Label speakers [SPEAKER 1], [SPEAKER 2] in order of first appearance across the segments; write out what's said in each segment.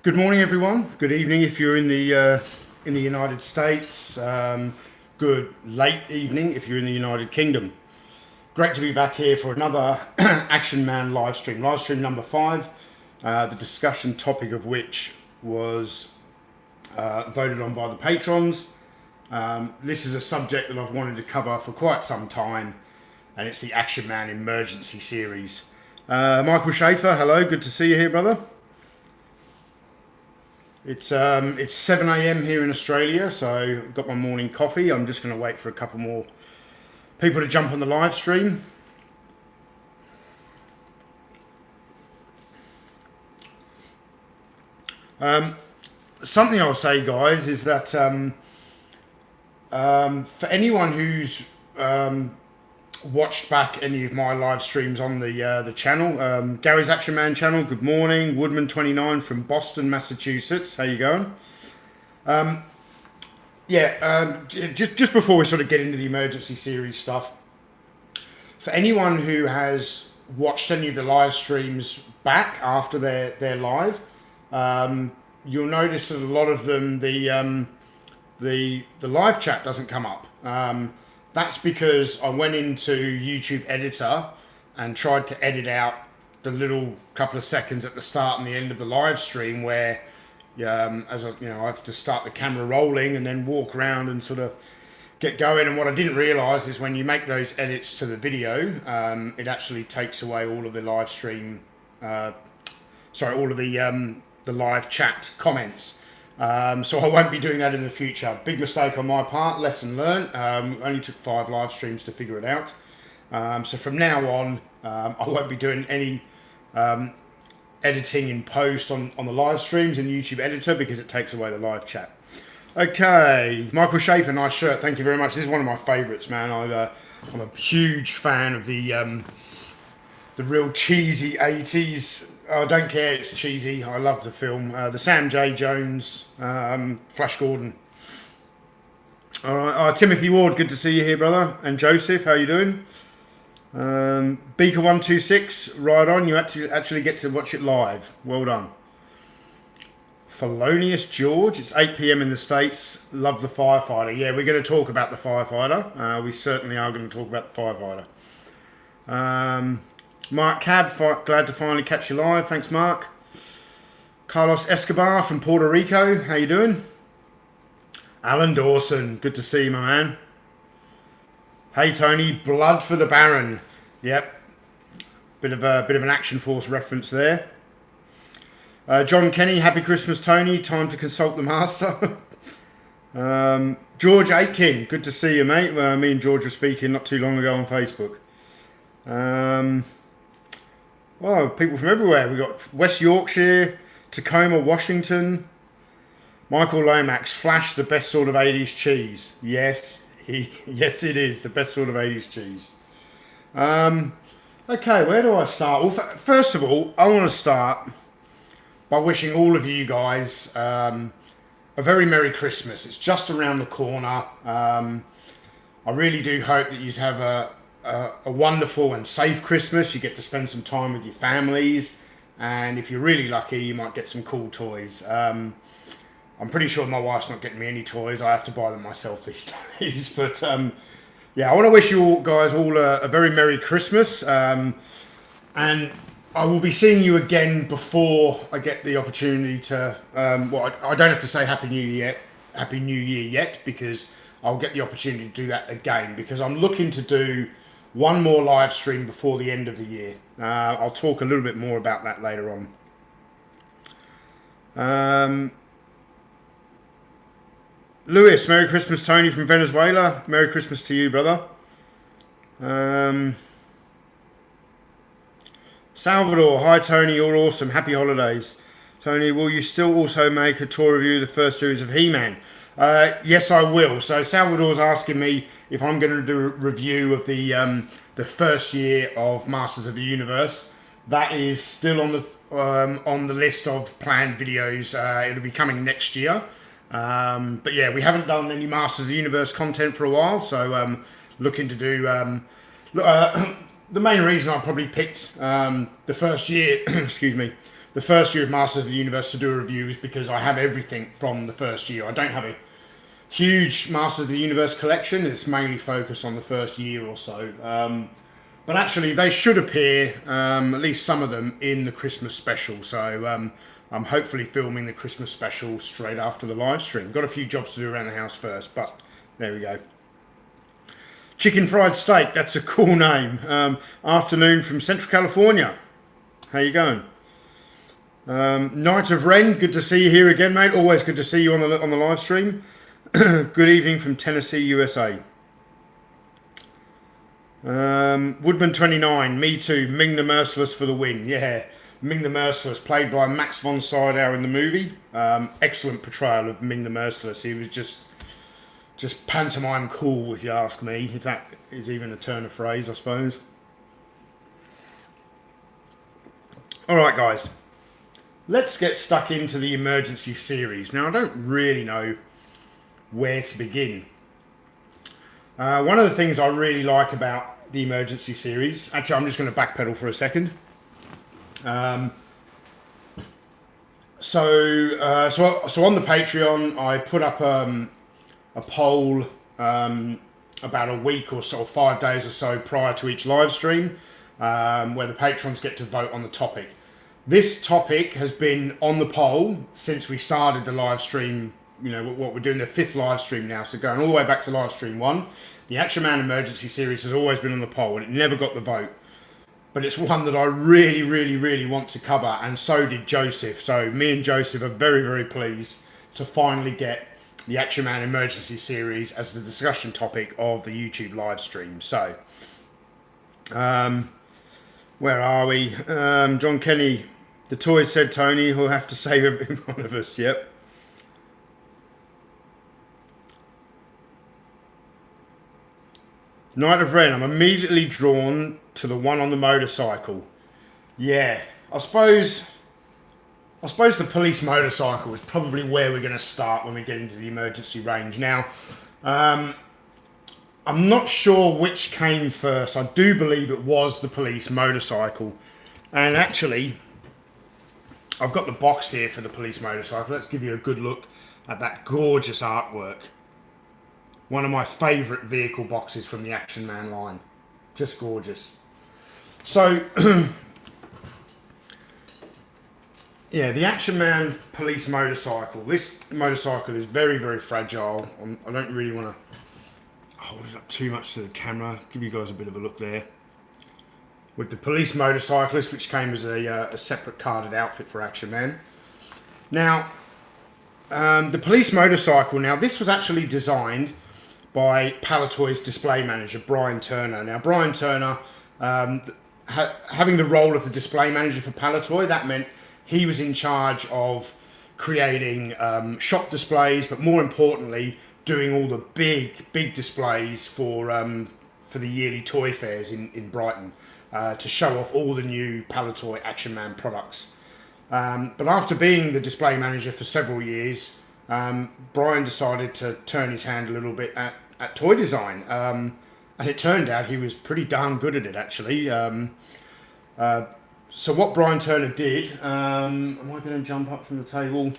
[SPEAKER 1] Good morning, everyone. Good evening if you're in the United States. Good late evening if you're in the United Kingdom. Great to be back here for another Action Man live stream. Live stream number 5. The discussion topic of which was voted on by the patrons. This is a subject that I've wanted to cover for quite some time, and it's the Action Man Emergency Series. Michael Schaefer, hello. Good to see you here, brother. It's 7 a.m. here in Australia, so I've got my morning coffee. I'm just going to wait for a couple more people to jump on the live stream. Something I'll say, guys, is that for anyone who's watched back any of my live streams on the channel, Gary's Action Man channel, good morning. Woodman29 from Boston, Massachusetts, how you going? Just before we sort of get into the emergency series stuff, for anyone who has watched any of the live streams back after they're live, you'll notice that a lot of them the live chat doesn't come up. That's because I went into YouTube Editor and tried to edit out the little couple of seconds at the start and the end of the live stream where, I have to start the camera rolling and then walk around and sort of get going. And what I didn't realise is when you make those edits to the video, it actually takes away all of the live stream, all of the live chat comments. So I won't be doing that in the future. Big mistake on my part, lesson learned. Only took 5 live streams to figure it out. So from now on, I won't be doing any editing in post on the live streams in YouTube Editor because it takes away the live chat. Okay, Michael Schaefer, nice shirt. Thank you very much. This is one of my favourites, man. I'm a huge fan of the real cheesy 80s. I don't care, it's cheesy. I love the film. The Sam J. Jones, Flash Gordon. All right, Timothy Ward, good to see you here, brother. And Joseph, how you doing? Beaker126, right on. You actually get to watch it live. Well done. Felonious George, it's 8 p.m. in the States. Love the firefighter. Yeah, we're going to talk about the firefighter. We certainly are going to talk about the firefighter. Mark Cab, glad to finally catch you live. Thanks, Mark. Carlos Escobar from Puerto Rico. How you doing? Alan Dawson. Good to see you, my man. Hey, Tony. Blood for the Baron. Yep. Bit of an Action Force reference there. John Kenny. Happy Christmas, Tony. Time to consult the master. George Aitken. Good to see you, mate. Me and George were speaking not too long ago on Facebook. Wow, people from everywhere. We've got West Yorkshire, Tacoma, Washington. Michael Lomax, Flash, the best sort of 80s cheese. Yes, yes it is, the best sort of 80s cheese. Okay, where do I start? Well, first of all, I want to start by wishing all of you guys a very Merry Christmas. It's just around the corner. I really do hope that you have a wonderful and safe Christmas. You get to spend some time with your families, and if you're really lucky, you might get some cool toys. I'm pretty sure my wife's not getting me any toys. I have to buy them myself these days. But I want to wish you all guys a very Merry Christmas, and I will be seeing you again before I get the opportunity to. I don't have to say Happy New Year yet, because I'll get the opportunity to do that again, because I'm looking to do one more live stream before the end of the year. I'll talk a little bit more about that later on. Lewis, Merry Christmas, Tony from Venezuela. Merry Christmas to you, brother. Salvador, hi Tony, you're awesome. Happy holidays. Tony, will you still also make a tour review of the first series of He-Man? Yes, I will. So Salvador's asking me if I'm going to do a review of the first year of Masters of the Universe. That is still on the list of planned videos. It'll be coming next year. But yeah, we haven't done any Masters of the Universe content for a while, so looking to do. The main reason I probably picked the first year, excuse me, the first year of Masters of the Universe to do a review is because I have everything from the first year. I don't have a huge Masters of the Universe collection. It's mainly focused on the first year or so. But actually, they should appear, at least some of them, in the Christmas special. So I'm hopefully filming the Christmas special straight after the live stream. Got a few jobs to do around the house first, but there we go. Chicken Fried Steak, that's a cool name. Afternoon from Central California. How you going? Night of Ren, good to see you here again, mate. Always good to see you on the live stream. Good evening from Tennessee, USA. Woodman 29, me too. Ming the Merciless for the win. Yeah, Ming the Merciless, played by Max von Sydow in the movie. Excellent portrayal of Ming the Merciless. He was just pantomime cool, if you ask me. If that is even a turn of phrase, I suppose. All right, guys. Let's get stuck into the emergency series. Now, I don't really know where to begin. One of the things I really like about the emergency series, actually, I'm just going to backpedal for a second. So on the Patreon, I put up a poll about a week or so, 5 days or so prior to each live stream, where the patrons get to vote on the topic. This topic has been on the poll since we started the live stream. You know, what we're doing, the 5th live stream now, so going all the way back to live stream 1. The Action Man emergency series has always been on the poll, and it never got the vote. But it's one that I really, really, really want to cover, and so did Joseph. So me and Joseph are very, very pleased to finally get the Action Man emergency series as the discussion topic of the YouTube live stream. So, where are we? John Kenny, the toys said Tony, who'll have to save every one of us. Yep. Night of Ren, I'm immediately drawn to the one on the motorcycle. Yeah, I suppose the police motorcycle is probably where we're going to start when we get into the emergency range. Now, I'm not sure which came first. I do believe it was the police motorcycle. And actually, I've got the box here for the police motorcycle. Let's give you a good look at that gorgeous artwork. One of my favourite vehicle boxes from the Action Man line. Just gorgeous. So, yeah, the Action Man police motorcycle. This motorcycle is very, very fragile. I don't really want to hold it up too much to the camera. Give you guys a bit of a look there. With the police motorcyclist, which came as a separate carded outfit for Action Man. Now, the police motorcycle, now this was actually designed by Palitoy's display manager, Brian Turner. Now, Brian Turner, having the role of the display manager for Palitoy, that meant he was in charge of creating shop displays, but more importantly, doing all the big displays for the yearly toy fairs in Brighton to show off all the new Palitoy Action Man products. But after being the display manager for several years, Brian decided to turn his hand a little bit at toy design. And it turned out he was pretty darn good at it, actually. So what Brian Turner did, am I going to jump up from the table?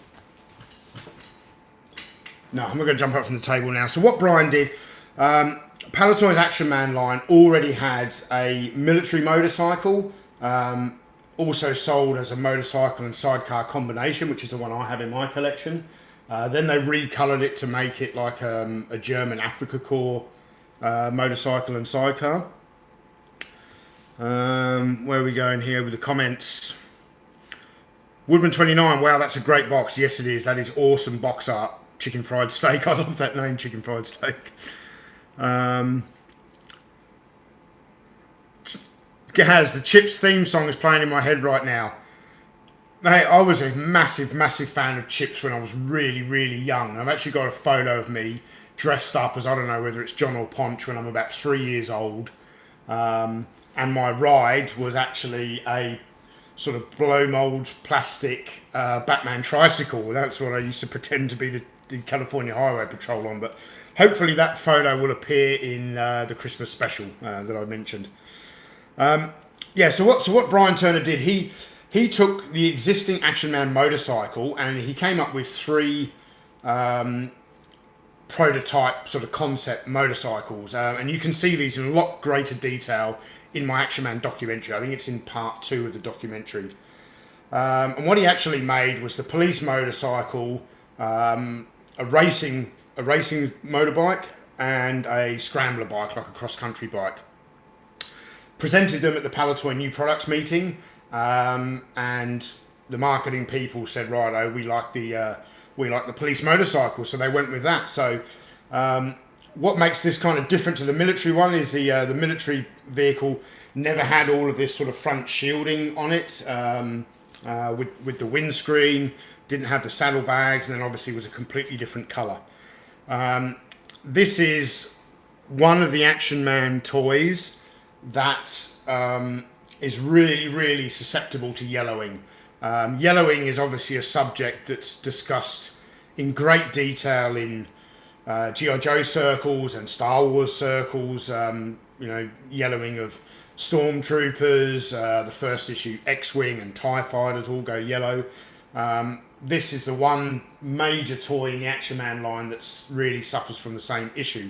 [SPEAKER 1] No, I'm not going to jump up from the table now. So what Brian did, Palitoy's Action Man line already had a military motorcycle, also sold as a motorcycle and sidecar combination, which is the one I have in my collection. Then they recolored it to make it like a German Africa Corps motorcycle and sidecar. Where are we going here with the comments? Woodman 29, wow, that's a great box. Yes, it is. That is awesome box art. Chicken Fried Steak. I love that name, Chicken Fried Steak. Gaz, the Chips theme song is playing in my head right now. Mate, I was a massive fan of Chips when I was really, really young. I've actually got a photo of me dressed up as, I don't know whether it's John or Ponch, when I'm about 3 years old. And my ride was actually a sort of blow mould plastic Batman tricycle. That's what I used to pretend to be the California Highway Patrol on. But hopefully that photo will appear in the Christmas special that I mentioned. Yeah, so what Brian Turner did, He took the existing Action Man motorcycle and he came up with 3 prototype sort of concept motorcycles, and you can see these in a lot greater detail in my Action Man documentary. I think it's in part 2 of the documentary. And what he actually made was the police motorcycle, a racing motorbike, and a scrambler bike, like a cross-country bike. Presented them at the Palatoy New Products meeting, and the marketing people said, "Righto, we like the police motorcycle," so they went with that. So, what makes this kind of different to the military one is the military vehicle never had all of this sort of front shielding on it, with the windscreen, didn't have the saddlebags, and then obviously was a completely different colour. This is one of the Action Man toys that is really, really susceptible to yellowing. Yellowing is obviously a subject that's discussed in great detail in G.I. Joe circles and Star Wars circles. Yellowing of stormtroopers, the first issue X-Wing and TIE fighters all go yellow. This is the one major toy in the Action Man line that really suffers from the same issue.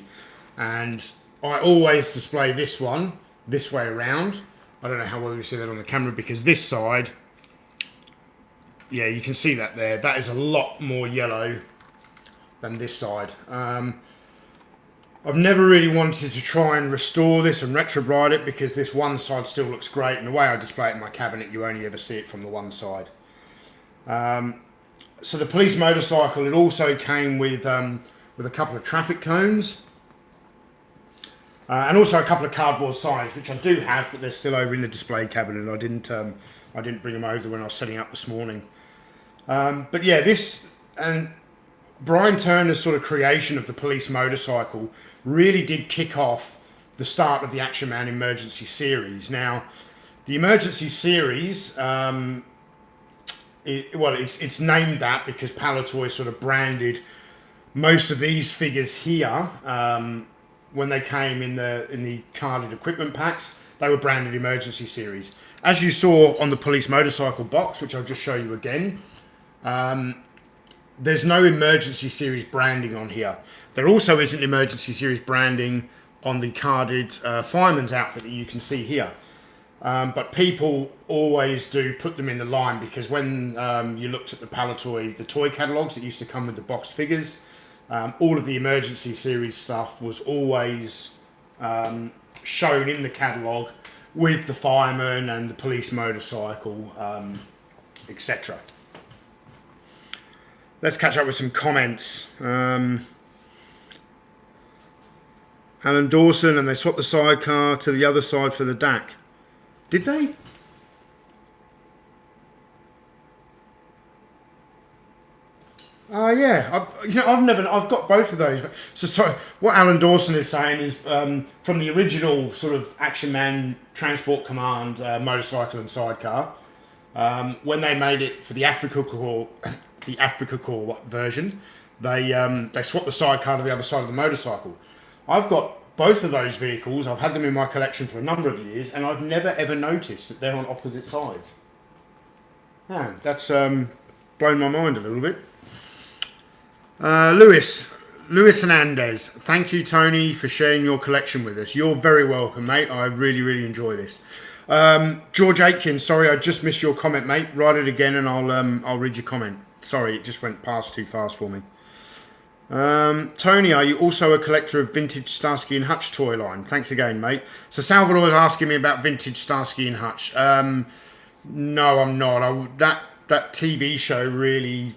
[SPEAKER 1] And I always display this one this way around. I don't know how well you see that on the camera, because this side, yeah, you can see that there. That is a lot more yellow than this side. I've never really wanted to try and restore this and retrobride it, because this one side still looks great, and the way I display it in my cabinet, you only ever see it from the one side. So the police motorcycle, it also came with a couple of traffic cones, and also a couple of cardboard signs, which I do have, but they're still over in the display cabinet. I didn't bring them over when I was setting up this morning. But yeah, this and Brian Turner's sort of creation of the police motorcycle really did kick off the start of the Action Man Emergency series. Now, the Emergency series, it's named that because Palatoy sort of branded most of these figures here. When they came in the carded equipment packs, they were branded Emergency series. As you saw on the police motorcycle box, which I'll just show you again, there's no Emergency series branding on here. There also isn't Emergency series branding on the carded fireman's outfit that you can see here. But people always do put them in the line, because when you looked at the Palatoy, the toy catalogues that used to come with the boxed figures, all of the Emergency series stuff was always shown in the catalogue with the fireman and the police motorcycle, etc. Let's catch up with some comments. Alan Dawson, and they swapped the sidecar to the other side for the DAC. Did they? Yeah. I've got both of those. So what Alan Dawson is saying is, from the original sort of Action Man Transport Command motorcycle and sidecar, when they made it for the Africa Corps version, they swapped the sidecar to the other side of the motorcycle. I've got both of those vehicles. I've had them in my collection for a number of years, and I've never ever noticed that they're on opposite sides. Man, that's blown my mind a little bit. Luis Hernandez, thank you, Tony, for sharing your collection with us. You're very welcome, mate. I really, really enjoy this. George Aitken, sorry, I just missed your comment, mate. Write it again, and I'll read your comment. Sorry, it just went past too fast for me. Tony, are you also a collector of vintage Starsky and Hutch toy line? Thanks again, mate. So Salvador was asking me about vintage Starsky and Hutch. No, I'm not. That TV show really,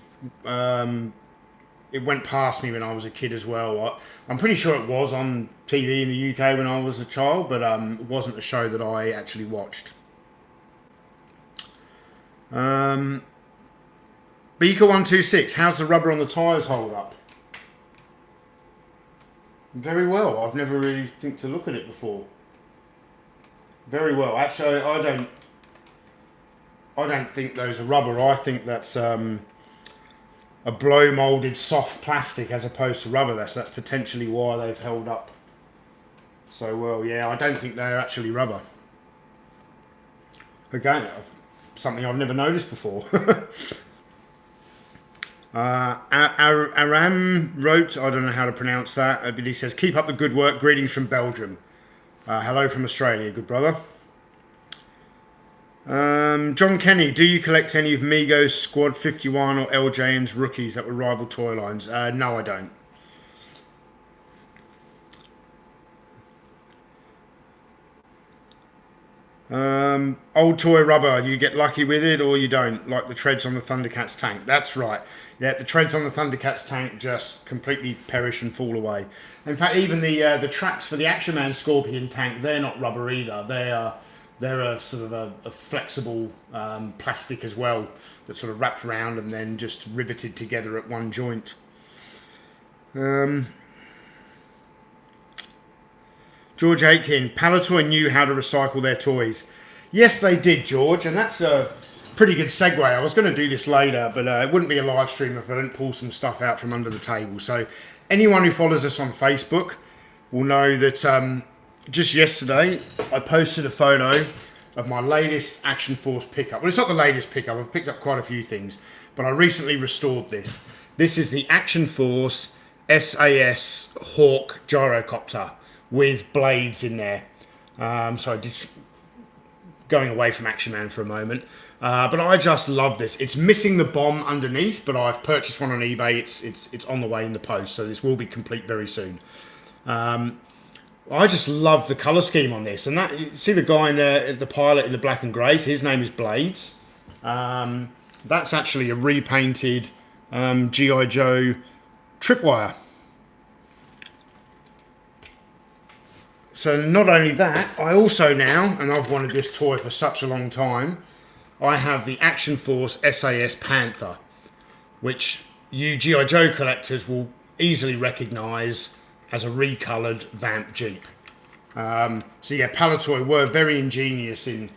[SPEAKER 1] it went past me when I was a kid as well. I'm pretty sure it was on TV in the UK when I was a child, but it wasn't a show that I actually watched. Beaker126, how's the rubber on the tyres hold up? Very well. I've never really think to look at it before. Very well. Actually, I don't think those are rubber. I think that's a blow molded soft plastic as opposed to rubber. That's potentially why they've held up so well. Yeah, I don't think they're actually rubber. Again, something I've never noticed before. Aram wrote, I don't know how to pronounce that, but he says, keep up the good work, greetings from Belgium. Hello from Australia, good brother. John Kenny, do you collect any of Mego's Squad 51 or LJN's rookies that were rival toy lines? No, I don't. Old toy rubber, you get lucky with it or you don't, like the treads on the Thundercats tank. That's right. Yeah, the treads on the Thundercats tank just completely perish and fall away. In fact, even the tracks for the Action Man Scorpion tank, they're not rubber either. They're a sort of a flexible plastic as well that sort of wraps around and then just riveted together at one joint. George Aitken, Palitoy knew how to recycle their toys. Yes, they did, George, and that's a pretty good segue. I was going to do this later, but it wouldn't be a live stream if I didn't pull some stuff out from under the table. So anyone who follows us on Facebook will know that just yesterday I posted a photo of my latest Action Force pickup. Well, it's not the latest pickup. I've picked up quite a few things, but I recently restored this. This is the Action Force SAS Hawk gyrocopter with blades in there. Going away from Action Man for a moment. But I just love this. It's missing the bomb underneath, but I've purchased one on eBay. It's on the way in the post, so this will be complete very soon. I just love the colour scheme on this. And that, you see the guy in the pilot in the black and grey? His name is Blades. That's actually a repainted G.I. Joe tripwire. So not only that, I also now, and I've wanted this toy for such a long time, I have the Action Force SAS Panther, which you G.I. Joe collectors will easily recognise as a recoloured Vamp Jeep. So yeah, Palitoy were very ingenious in,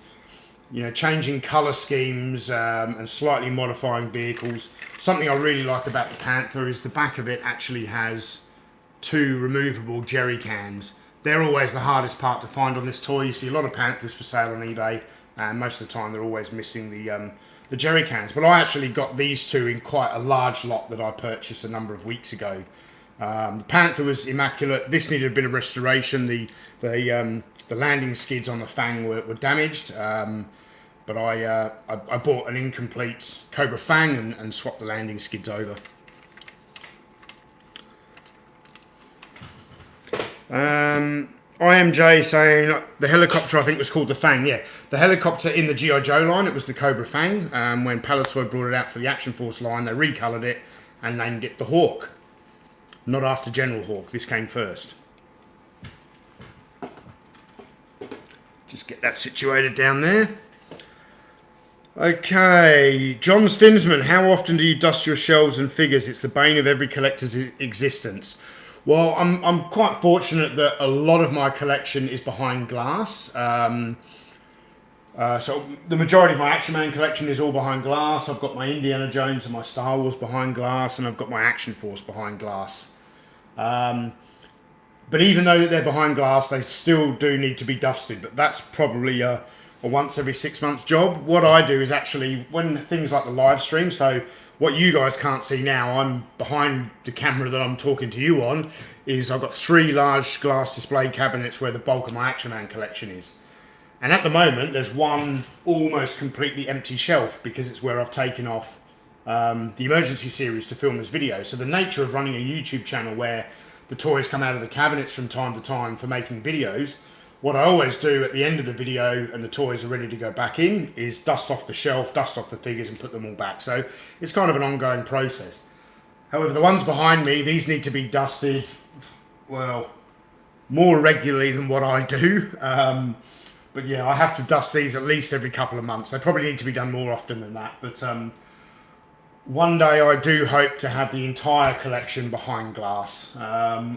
[SPEAKER 1] changing colour schemes and slightly modifying vehicles. Something I really like about the Panther is the back of it actually has 2 removable jerry cans. They're always the hardest part to find on this toy. You see a lot of Panthers for sale on eBay, and most of the time they're always missing the jerry cans. But I actually got these 2 in quite a large lot that I purchased a number of weeks ago. The Panther was immaculate. This needed a bit of restoration. The landing skids on the Fang were damaged, but I bought an incomplete Cobra Fang and swapped the landing skids over. IMJ saying the helicopter I think was called the Fang. Yeah, the helicopter in the G.I. Joe line, it was the Cobra Fang. When Palitoy brought it out for the Action Force line, they recoloured it and named it the Hawk. Not after General Hawk, this came first. Just get that situated down there. Okay, John Stinsman, how often do you dust your shelves and figures? It's the bane of every collector's existence. Well, I'm quite fortunate that a lot of my collection is behind glass. So the majority of my Action Man collection is all behind glass. I've got my Indiana Jones and my Star Wars behind glass, and I've got my Action Force behind glass. But even though they're behind glass, they still do need to be dusted. But that's probably a once every 6 months job. What I do is actually, when things like the live stream, so what you guys can't see now, I'm behind the camera that I'm talking to you on, is I've got 3 large glass display cabinets where the bulk of my Action Man collection is. And at the moment, there's one almost completely empty shelf because it's where I've taken off the emergency series to film this video. So the nature of running a YouTube channel where the toys come out of the cabinets from time to time for making videos, what I always do at the end of the video and the toys are ready to go back in is dust off the shelf, dust off the figures and put them all back. So it's kind of an ongoing process. However, the ones behind me, these need to be dusted, well, more regularly than what I do. But yeah, I have to dust these at least every couple of months. They probably need to be done more often than that. But one day I do hope to have the entire collection behind glass.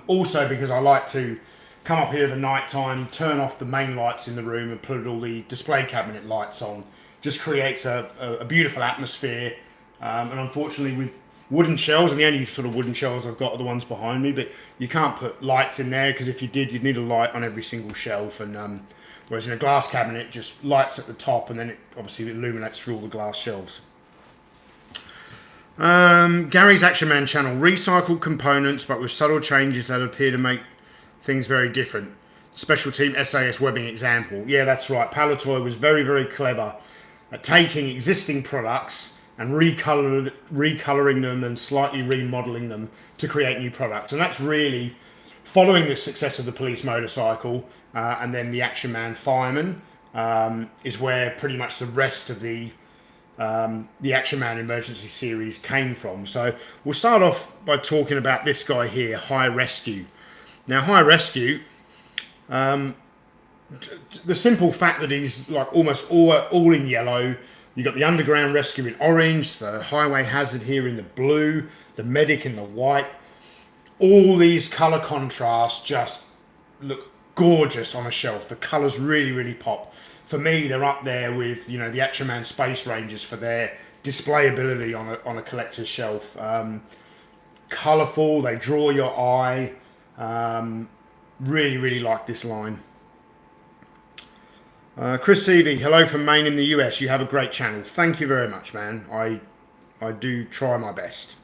[SPEAKER 1] Also because I like to come up here at night time, turn off the main lights in the room and put all the display cabinet lights on. Just creates a beautiful atmosphere. And unfortunately with wooden shelves, and the only sort of wooden shelves I've got are the ones behind me, but you can't put lights in there because if you did, you'd need a light on every single shelf. And Whereas in a glass cabinet, it just lights at the top and then it obviously illuminates through all the glass shelves. Gary's Action Man channel, recycled components but with subtle changes that appear to make things very different. Special Team SAS webbing example. Yeah, that's right. Palatoy was very, very clever at taking existing products and recolouring them and slightly remodelling them to create new products. And that's really following the success of the police motorcycle and then the Action Man Fireman is where pretty much the rest of the Action Man Emergency series came from. So we'll start off by talking about this guy here, High Rescue. Now, High Rescue, the simple fact that he's like almost all in yellow. You've got the Underground Rescue in orange, the Highway Hazard here in the blue, the Medic in the white. All these colour contrasts just look gorgeous on a shelf. The colours really, really pop. For me, they're up there with, you know, the Action Man Space Rangers for their displayability on a collector's shelf. Colourful, they draw your eye. Really, really like this line. Chris Seavey, hello from Maine in the US. You have a great channel. Thank you very much, man. I do try my best.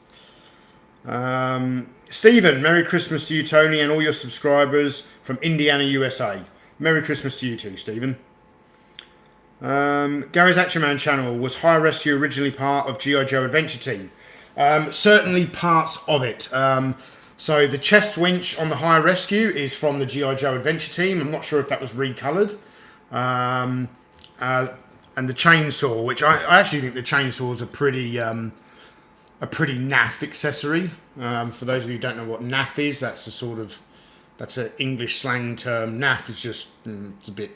[SPEAKER 1] Stephen, Merry Christmas to you, Tony, and all your subscribers from Indiana, USA. Merry Christmas to you too, Stephen. Gary's Action Man channel, was High Rescue originally part of G.I. Joe Adventure Team? Certainly parts of it. So the chest winch on the High Rescue is from the G.I. Joe Adventure Team. I'm not sure if that was recoloured. And the chainsaw, which I actually think the chainsaw is a pretty naff accessory. For those of you who don't know what naff is, that's an English slang term. Naff is just, it's a bit,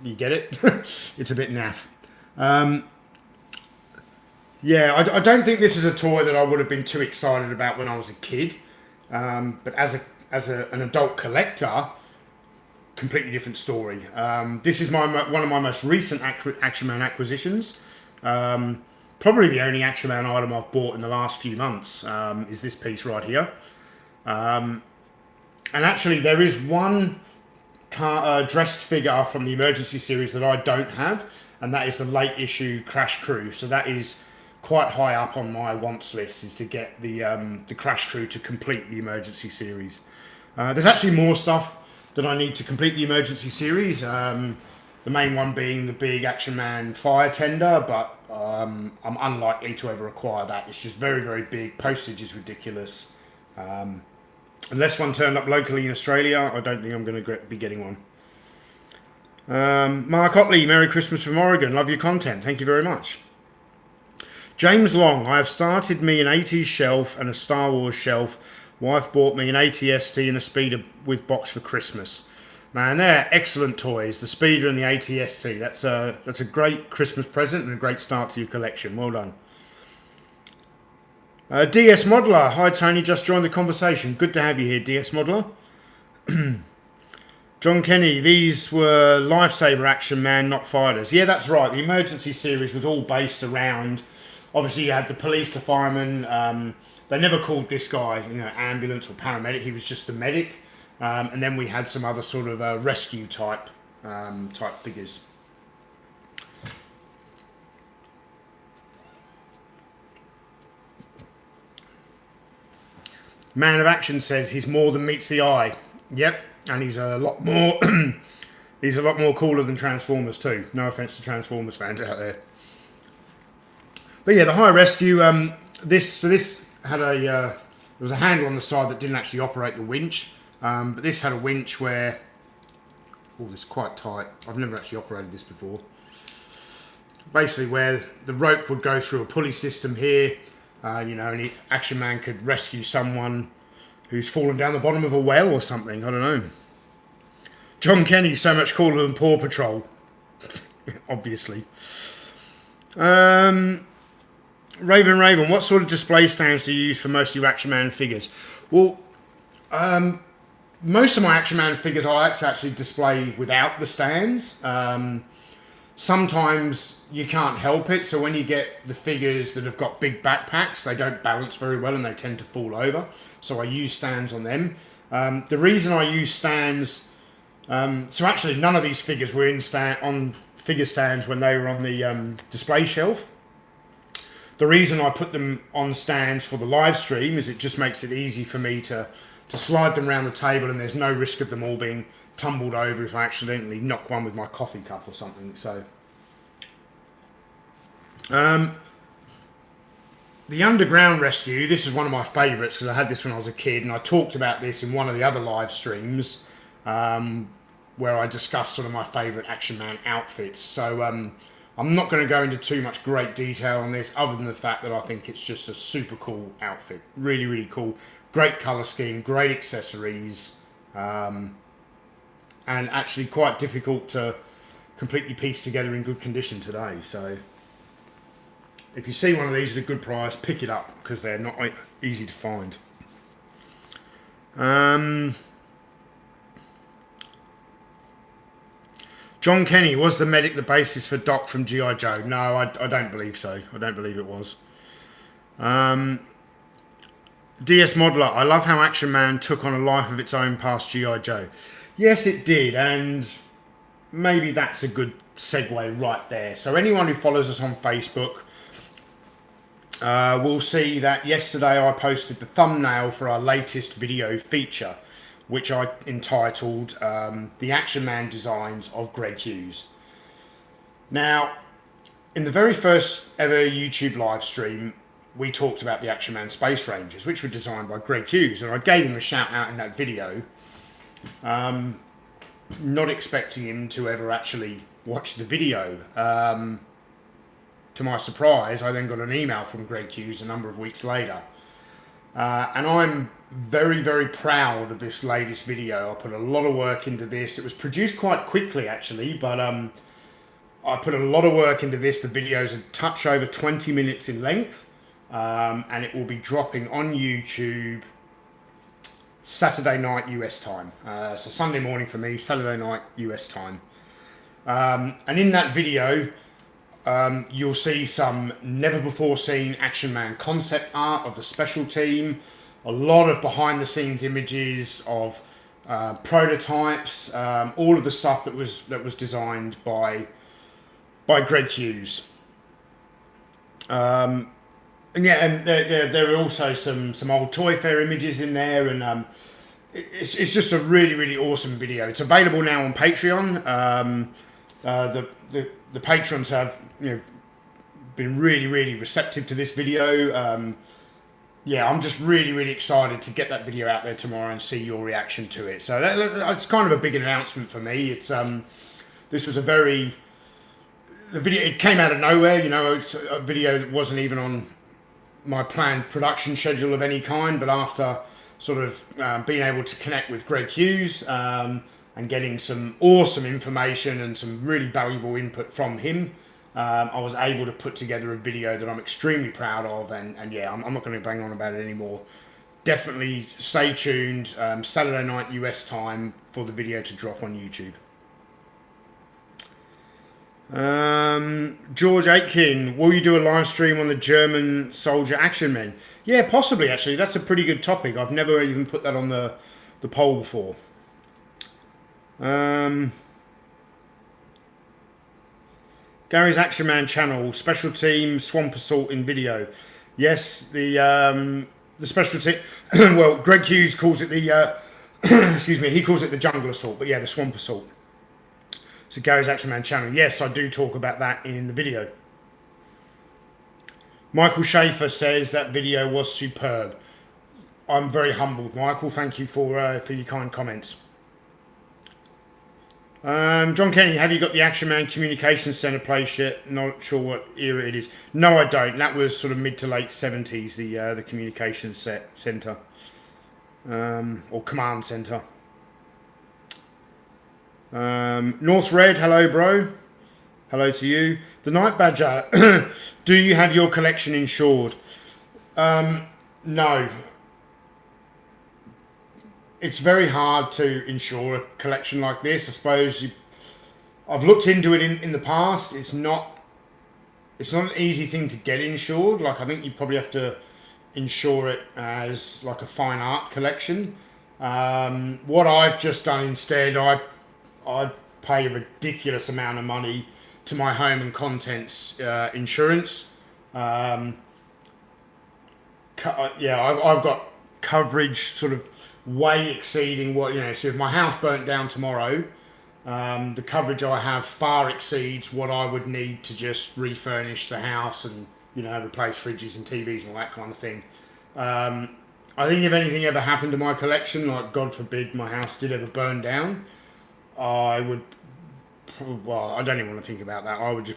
[SPEAKER 1] you get it? It's a bit naff. Yeah, I don't think this is a toy that I would have been too excited about when I was a kid. But as an adult collector, completely different story. This is one of my most recent Action Man acquisitions. Probably the only Action Man item I've bought in the last few months is this piece right here. And actually, there is one dressed figure from the Emergency series that I don't have, and that is the late issue Crash Crew. So that is quite high up on my wants list, is to get the Crash Crew to complete the Emergency series. There's actually more stuff that I need to complete the Emergency series. The main one being the big Action Man fire tender, but I'm unlikely to ever acquire that. It's just very, very big. Postage is ridiculous. Unless one turned up locally in Australia, I don't think I'm going to be getting one. Mark Otley, Merry Christmas from Oregon. Love your content. Thank you very much. James Long, I have started me an 80s shelf and a Star Wars shelf. Wife bought me an ATST and a speeder with box for Christmas. Man, they're excellent toys. The speeder and the ATST. That's a great Christmas present and a great start to your collection. Well done. DS Modeler. Hi, Tony. Just joined the conversation. Good to have you here, DS Modeler. John Kenny. These were Lifesaver Action Man, not fighters. Yeah, that's right. The Emergency series was all based around... Obviously, you had the police, the fireman. They never called this guy, ambulance or paramedic. He was just the medic. And then we had some other sort of rescue type figures. Man of Action says he's more than meets the eye. Yep, and he's a lot more. He's a lot more cooler than Transformers too. No offense to Transformers fans out there. But yeah, the High Rescue. This had there was a handle on the side that didn't actually operate the winch. But this had a winch where, this is quite tight. I've never actually operated this before. Basically where the rope would go through a pulley system here, and Action Man could rescue someone who's fallen down the bottom of a well or something, I don't know. John Kenny, so much cooler than Paw Patrol. Obviously. Raven, what sort of display stands do you use for most of your Action Man figures? Well, most of my Action Man figures I like to actually display without the stands. Sometimes you can't help it, so when you get the figures that have got big backpacks, they don't balance very well and they tend to fall over. So I use stands on them. The reason I use stands So actually, none of these figures were on figure stands when they were on the display shelf. The reason I put them on stands for the live stream is it just makes it easy for me to slide them around the table, and there's no risk of them all being tumbled over if I accidentally knock one with my coffee cup or something. So, the Underground Rescue, this is one of my favourites because I had this when I was a kid, and I talked about this in one of the other live streams where I discussed sort of my favourite Action Man outfits. So I'm not going to go into too much great detail on this, other than the fact that I think it's just a super cool outfit. Really, really cool. Great colour scheme, great accessories, and actually quite difficult to completely piece together in good condition today. So if you see one of these at a good price, pick it up because they're not easy to find. John Kenny, was the medic the basis for Doc from G.I. Joe? No, I don't believe so. I don't believe it was. DS Modeler, I love how Action Man took on a life of its own past G.I. Joe. Yes, it did, and maybe that's a good segue right there. So anyone who follows us on Facebook will see that yesterday I posted the thumbnail for our latest video feature, which I entitled The Action Man Designs of Greg Hughes. Now, in the very first ever YouTube live stream, we talked about the Action Man Space Rangers, which were designed by Greg Hughes, and I gave him a shout out in that video, not expecting him to ever actually watch the video. To my surprise, I then got an email from Greg Hughes a number of weeks later. And I'm very, very proud of this latest video. I put a lot of work into this. It was produced quite quickly, actually, but I put a lot of work into this. The video's a touch over 20 minutes in length, and it will be dropping on YouTube Saturday night US time. So Sunday morning for me, Saturday night US time. And in that video, you'll see some never-before-seen Action Man concept art of the special team, a lot of behind-the-scenes images of prototypes, all of the stuff that was designed by Greg Hughes. And there are also some old Toy Fair images in there, and it's just a really, really awesome video. It's available now on Patreon. The patrons have been really, really receptive to this video. I'm just really, really excited to get that video out there tomorrow and see your reaction to it. So it's kind of a big announcement for me. It's this was the video. It came out of nowhere. It's a video that wasn't even on my planned production schedule of any kind. But after sort of being able to connect with Greg Hughes and getting some awesome information and some really valuable input from him, I was able to put together a video that I'm extremely proud of, and I'm not going to bang on about it anymore. Definitely stay tuned, Saturday night US time for the video to drop on YouTube. George Aitken, will you do a live stream on the German soldier Action Men? Yeah, possibly, actually. That's a pretty good topic. I've never even put that on the poll before. Gary's Action Man channel, special team, Swamp Assault in video. Yes, the special team, well, Greg Hughes calls it the, excuse me, he calls it the Jungle Assault, but yeah, the Swamp Assault. So Gary's Action Man channel. Yes, I do talk about that in the video. Michael Schaefer says that video was superb. I'm very humbled, Michael. Thank you for your kind comments. John Kenny, have you got the Action Man Communications Centre place yet? Not sure what era it is. No, I don't. That was sort of mid to late 70s, the Communications Centre. Or Command Centre. North Red, hello, bro. Hello to you. The Night Badger, do you have your collection insured? No. It's very hard to insure a collection like this. I suppose I've looked into it in the past. It's not an easy thing to get insured. Like, I think you probably have to insure it as like a fine art collection. What I've just done instead, I I pay a ridiculous amount of money to my home and contents insurance. Yeah, I've got coverage sort of way exceeding what, so if my house burnt down tomorrow, the coverage I have far exceeds what I would need to just refurnish the house and, replace fridges and TVs and all that kind of thing. I think if anything ever happened to my collection, like God forbid my house did ever burn down, I would, well, I don't even want to think about that. I would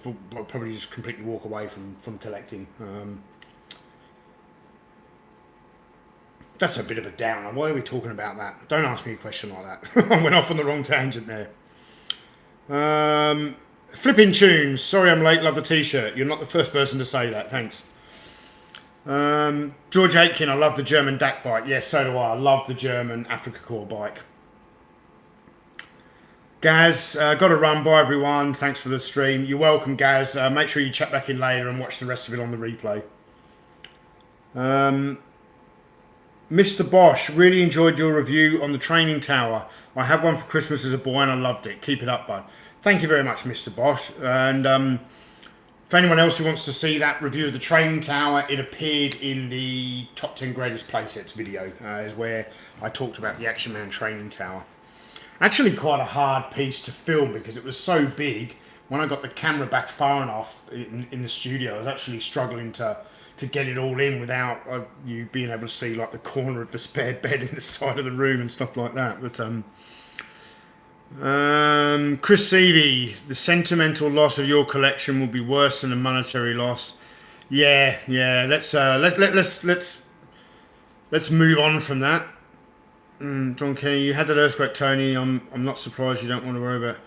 [SPEAKER 1] probably just completely walk away from collecting. That's a bit of a downer. Why are we talking about that? Don't ask me a question like that. I went off on the wrong tangent there. Flipping tunes. Sorry I'm late, love the t-shirt. You're not the first person to say that. Thanks. George Aitken, I love the German DAC bike. Yes, so do I. I love the German Africa Core bike. Gaz, got to run. Bye everyone. Thanks for the stream. You're welcome, Gaz. Make sure you check back in later and watch the rest of it on the replay. Mr. Bosch, really enjoyed your review on the training tower. I had one for Christmas as a boy and I loved it. Keep it up, bud. Thank you very much, Mr. Bosch. And for anyone else who wants to see that review of the training tower, it appeared in the top 10 greatest playsets video, is where I talked about the Action Man training tower. Actually quite a hard piece to film because it was so big. When I got the camera back far enough in the studio, I was actually struggling to get it all in without you being able to see like the corner of the spare bed in the side of the room and stuff like that. But Chris Seavey, the sentimental loss of your collection will be worse than a monetary loss. Yeah. Let's move on from that. John Kenny, you had that earthquake, Tony. I'm not surprised you don't want to worry about.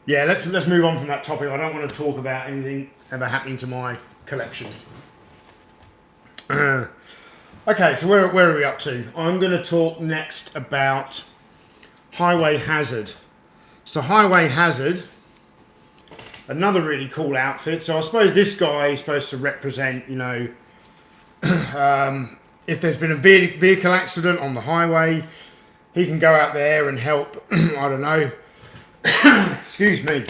[SPEAKER 1] Yeah, let's move on from that topic. I don't want to talk about anything ever happening to my collection. Okay, so where are we up to? I'm going to talk next about Highway Hazard. So Highway Hazard, another really cool outfit. So I suppose this guy is supposed to represent, if there's been a vehicle accident on the highway, he can go out there and help, I don't know, excuse me,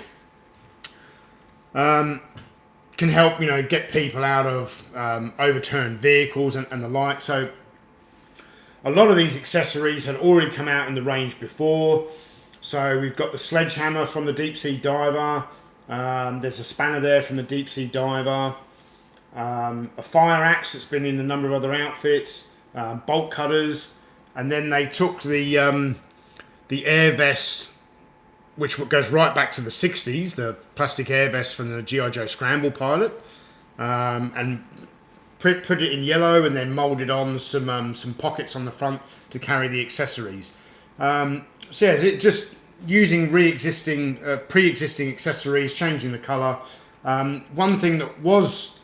[SPEAKER 1] can help, get people out of overturned vehicles and the like. So a lot of these accessories had already come out in the range before. So we've got the sledgehammer from the Deep Sea Diver. There's a spanner there from the Deep Sea Diver. A fire axe that's been in a number of other outfits. Bolt cutters. And then they took the air vest, which goes right back to the 60s, the plastic air vest from the G.I. Joe Scramble pilot, and put it in yellow and then moulded on some pockets on the front to carry the accessories. So yeah, just using pre-existing accessories, changing the colour. One thing that was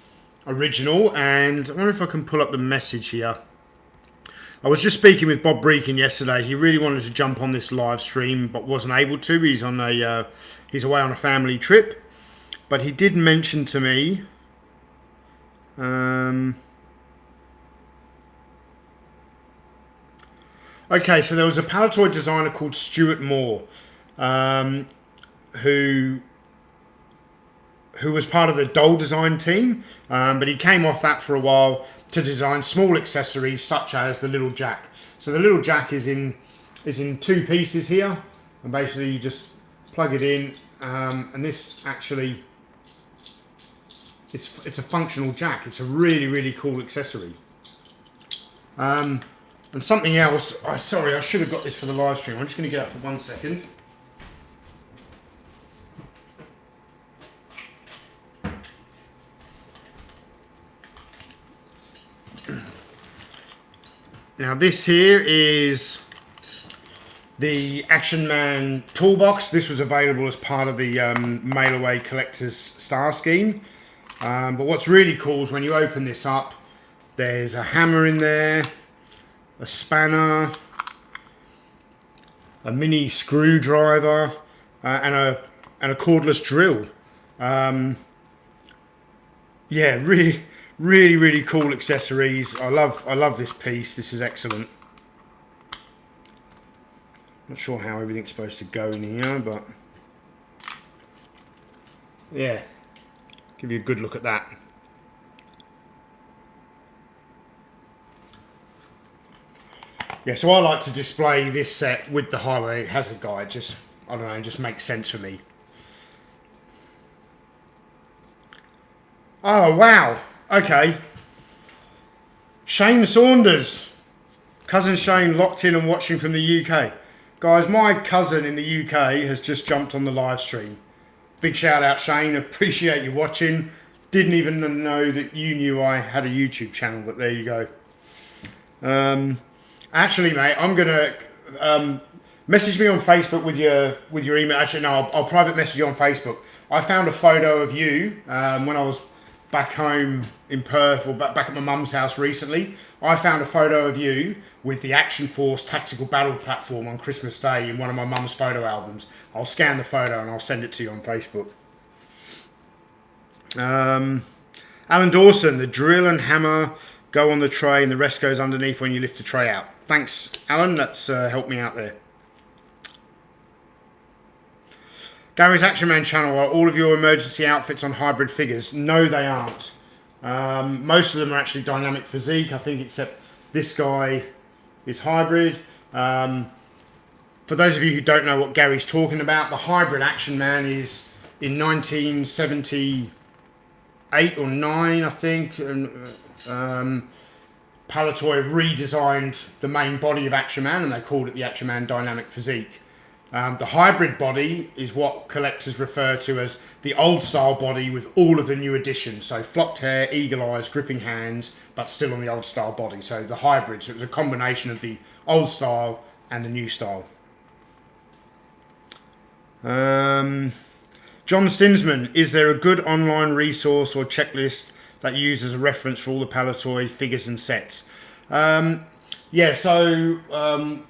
[SPEAKER 1] original, and I wonder if I can pull up the message here. I was just speaking with Bob Breakin yesterday. He really wanted to jump on this live stream, but wasn't able to. He's away on a family trip. But he did mention to me. Okay, so there was a Palitoy designer called Stuart Moore, who was part of the doll design team, but he came off that for a while to design small accessories such as the little jack. So the little jack is in two pieces here, and basically you just plug it in, and this actually it's a functional jack. It's a really, really cool accessory. And something else, sorry, I should have got this for the live stream. I'm just going to get up for 1 second. Now this here is the Action Man toolbox. This was available as part of the Mail Away Collector's Star Scheme. But what's really cool is when you open this up, there's a hammer in there, a spanner, a mini screwdriver, and a cordless drill. Yeah, really cool accessories. I love this piece. This is excellent. Not sure how everything's supposed to go in here, but yeah, give you a good look at that. Yeah, so I like to display this set with the highway hazard guide. Just, I don't know, it just makes sense for me. Oh, wow. Okay. Shane Saunders. Cousin Shane locked in and watching from the UK. Guys, my cousin in the UK has just jumped on the live stream. Big shout out, Shane. Appreciate you watching. Didn't even know that you knew I had a YouTube channel, but there you go. Actually, mate, I'm gonna message me on Facebook with your email. Actually, no, I'll private message you on Facebook. I found a photo of you when I was back home in Perth, or back at my mum's house recently. I found a photo of you with the Action Force Tactical Battle Platform on Christmas Day in one of my mum's photo albums. I'll scan the photo and I'll send it to you on Facebook. Alan Dawson, the drill and hammer go on the tray and the rest goes underneath when you lift the tray out. Thanks, Alan. That's helped me out there. Gary's Action Man channel, are all of your emergency outfits on hybrid figures? No, they aren't. Most of them are actually dynamic physique, I think, except this guy is hybrid. For those of you who don't know what Gary's talking about, the hybrid Action Man is in 1978 or 9, I think. Palitoy redesigned the main body of Action Man and they called it the Action Man Dynamic Physique. The hybrid body is what collectors refer to as the old style body with all of the new additions. So flocked hair, eagle eyes, gripping hands, but still on the old style body. So the hybrid, so it was a combination of the old style and the new style. John Stinsman, is there a good online resource or checklist that you use as a reference for all the Palitoy figures and sets? Yeah, so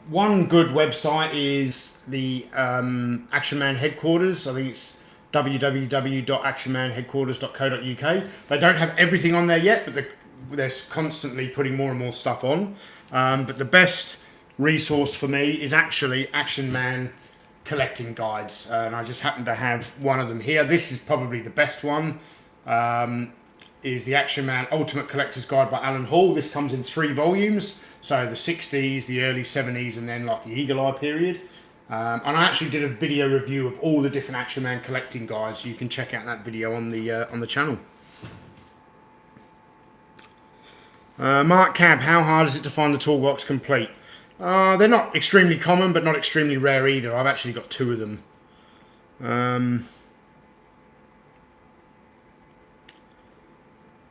[SPEAKER 1] one good website is the Action Man headquarters. I think it's www.actionmanheadquarters.co.uk. They don't have everything on there yet, but they're constantly putting more and more stuff on. But the best resource for me is actually Action Man collecting guides, and I just happen to have one of them here. This is probably the best one. Is the Action Man Ultimate Collector's Guide by Alan Hall. This comes in 3 volumes, so the 60s, the early 70s, and then like the Eagle Eye period. And I actually did a video review of all the different Action Man collecting guides. You can check out that video on the channel. Mark Cab, how hard is it to find the toolbox complete? They're not extremely common, but not extremely rare either. I've actually got 2 of them.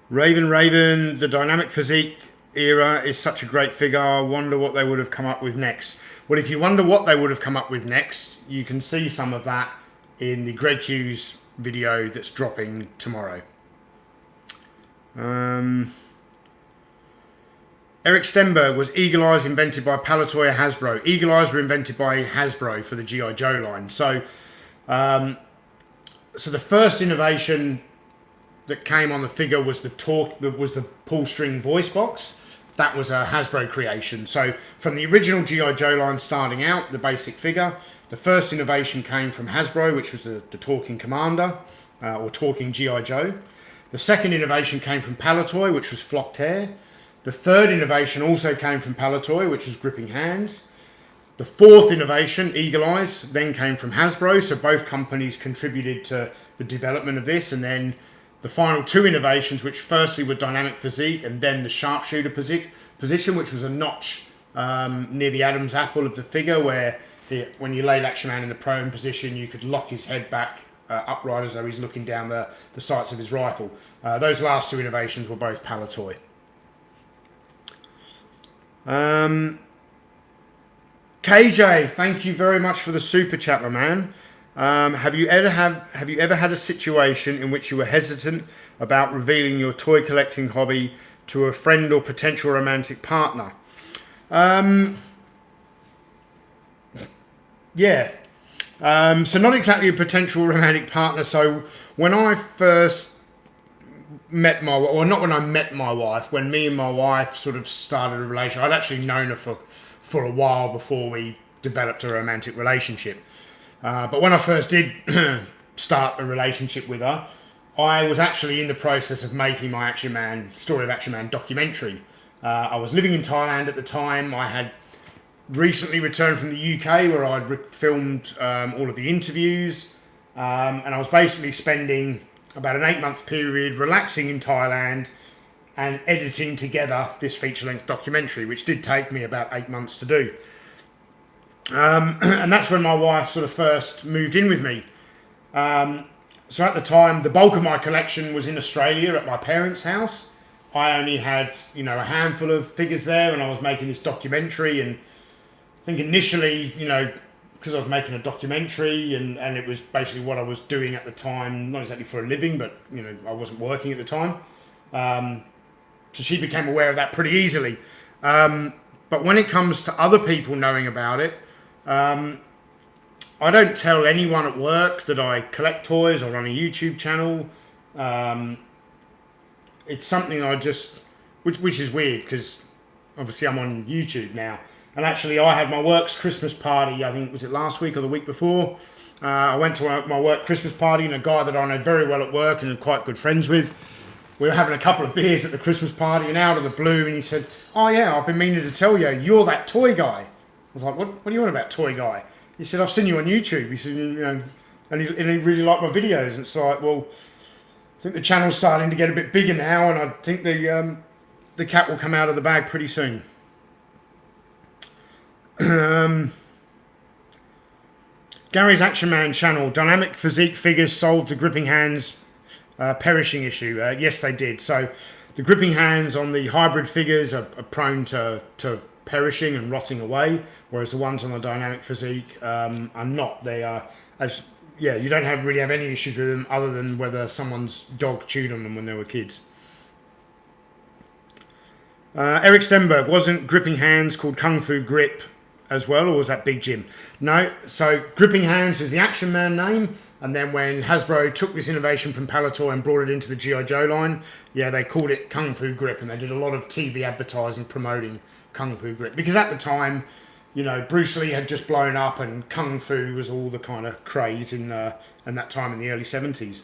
[SPEAKER 1] Raven, the dynamic physique era is such a great figure. I wonder what they would have come up with next. Well, if you wonder what they would have come up with next, you can see some of that in the Greg Hughes video that's dropping tomorrow. Eric Stenberg, was Eagle Eyes invented by Palitoy or Hasbro? Eagle Eyes were invented by Hasbro for the G.I. Joe line. So the first innovation that came on the figure was the pull string voice box. That was a Hasbro creation. So from the original G.I. Joe line starting out, the basic figure, the first innovation came from Hasbro, which was the talking commander, or talking G.I. Joe. The second innovation came from Palitoy, which was flocked hair. The third innovation also came from Palitoy, which was gripping hands. The fourth innovation, Eagle Eyes, then came from Hasbro. So both companies contributed to the development of this, and then the final 2 innovations, which firstly were dynamic physique and then the sharpshooter position, which was a notch near the Adam's apple of the figure, where when you laid Action Man in the prone position, you could lock his head back upright as though he's looking down the sights of his rifle. Those last 2 innovations were both Palitoy. KJ, thank you very much for the super chat, my man. Have you ever had a situation in which you were hesitant about revealing your toy collecting hobby to a friend or potential romantic partner? Yeah. So not exactly a potential romantic partner. So when I first met my wife, or not when I met my wife, when me and my wife sort of started a relationship, I'd actually known her for a while before we developed a romantic relationship. But when I first did start a relationship with her, I was actually in the process of making my Story of Action Man documentary. I was living in Thailand at the time. I had recently returned from the UK where I'd filmed all of the interviews. And I was basically spending about an 8-month period relaxing in Thailand and editing together this feature-length documentary, which did take me about 8 months to do. And that's when my wife sort of first moved in with me. So at the time, the bulk of my collection was in Australia at my parents' house. I only had, a handful of figures there, and I was making this documentary. And I think initially, because I was making a documentary and it was basically what I was doing at the time, not exactly for a living, but, I wasn't working at the time. So she became aware of that pretty easily. But when it comes to other people knowing about it, I don't tell anyone at work that I collect toys or run a YouTube channel. It's something I just, which is weird because obviously I'm on YouTube now. And actually I had my work's Christmas party, I think, was it last week or the week before? I went to my work Christmas party, and a guy that I know very well at work and am quite good friends with, we were having a couple of beers at the Christmas party, and out of the blue, and he said, "Oh yeah, I've been meaning to tell you, you're that toy guy." I was like, what are you on about, toy guy? He said, "I've seen you on YouTube." He said, and he really liked my videos. And it's like, well, I think the channel's starting to get a bit bigger now, and I think the cat will come out of the bag pretty soon. Gary's Action Man channel, dynamic physique figures solved the gripping hands perishing issue. Yes, they did. So the gripping hands on the hybrid figures are prone to perishing and rotting away, whereas the ones on the dynamic physique are not. They are, you don't really have any issues with them other than whether someone's dog chewed on them when they were kids. Eric Stenberg, wasn't gripping hands called Kung Fu Grip as well, or was that Big Jim? No, so gripping hands is the Action Man name, and then when Hasbro took this innovation from Palitoy and brought it into the G.I. Joe line, they called it Kung Fu Grip, and they did a lot of TV advertising promoting Kung Fu Grip, because at the time, Bruce Lee had just blown up and Kung Fu was all the kind of craze in that time in the early 70s.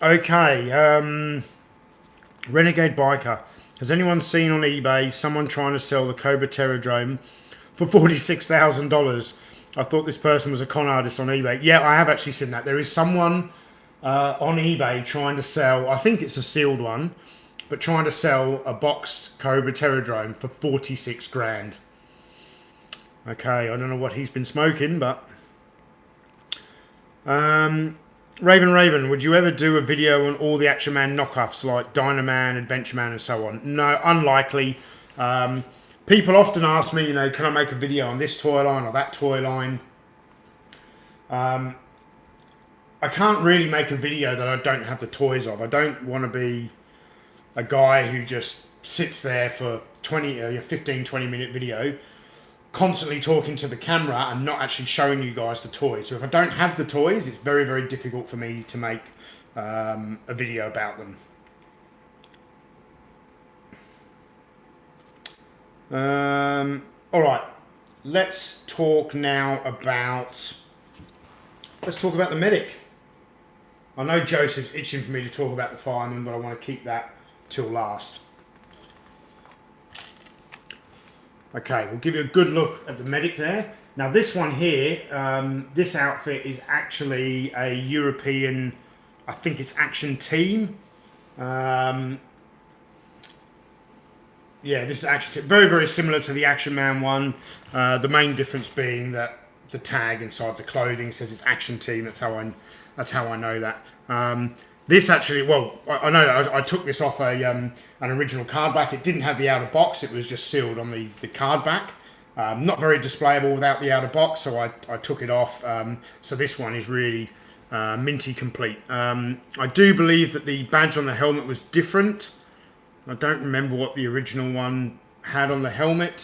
[SPEAKER 1] Okay, Renegade Biker. Has anyone seen on eBay someone trying to sell the Cobra Terradrome for $46,000? I thought this person was a con artist on eBay. Yeah, I have actually seen that. There is someone on eBay trying to sell, I think it's a sealed one, but trying to sell a boxed Cobra Terradrome for 46 grand. Okay, I don't know what he's been smoking, but... Raven, would you ever do a video on all the Action Man knockoffs like Dynaman, Adventure Man and so on? No, unlikely. People often ask me, can I make a video on this toy line or that toy line? I can't really make a video that I don't have the toys of. I don't want to be a guy who just sits there for 15, 20 minute video constantly talking to the camera and not actually showing you guys the toys. So if I don't have the toys, it's very, very difficult for me to make a video about them. All right, let's talk now about the medic. I know Joseph's itching for me to talk about the fireman, but I want to keep that till last. Okay, we'll give you a good look at the medic there. Now this one here, this outfit is actually a European, I think it's Action Team. Yeah, this is Action Team. Very, very similar to the Action Man one. The main difference being that the tag inside the clothing says it's Action Team. That's how I know that. This actually, well, I know that I took this off an original card back. It didn't have the outer box. It was just sealed on the card back. Not very displayable without the outer box, so I took it off. So this one is really minty complete. I do believe that the badge on the helmet was different. I don't remember what the original one had on the helmet.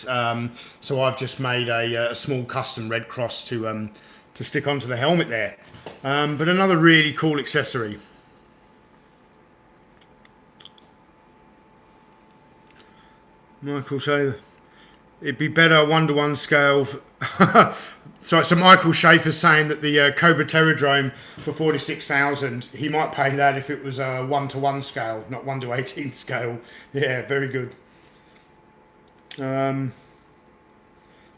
[SPEAKER 1] So I've just made a small custom red cross to stick onto the helmet there. But another really cool accessory. Michael Schaefer. It'd be better a 1-to-1 scale. So Michael Schaefer's saying that the Cobra Terradrome for 46,000, he might pay that if it was a 1-to-1 scale, not 1-to-18 scale. Yeah, very good.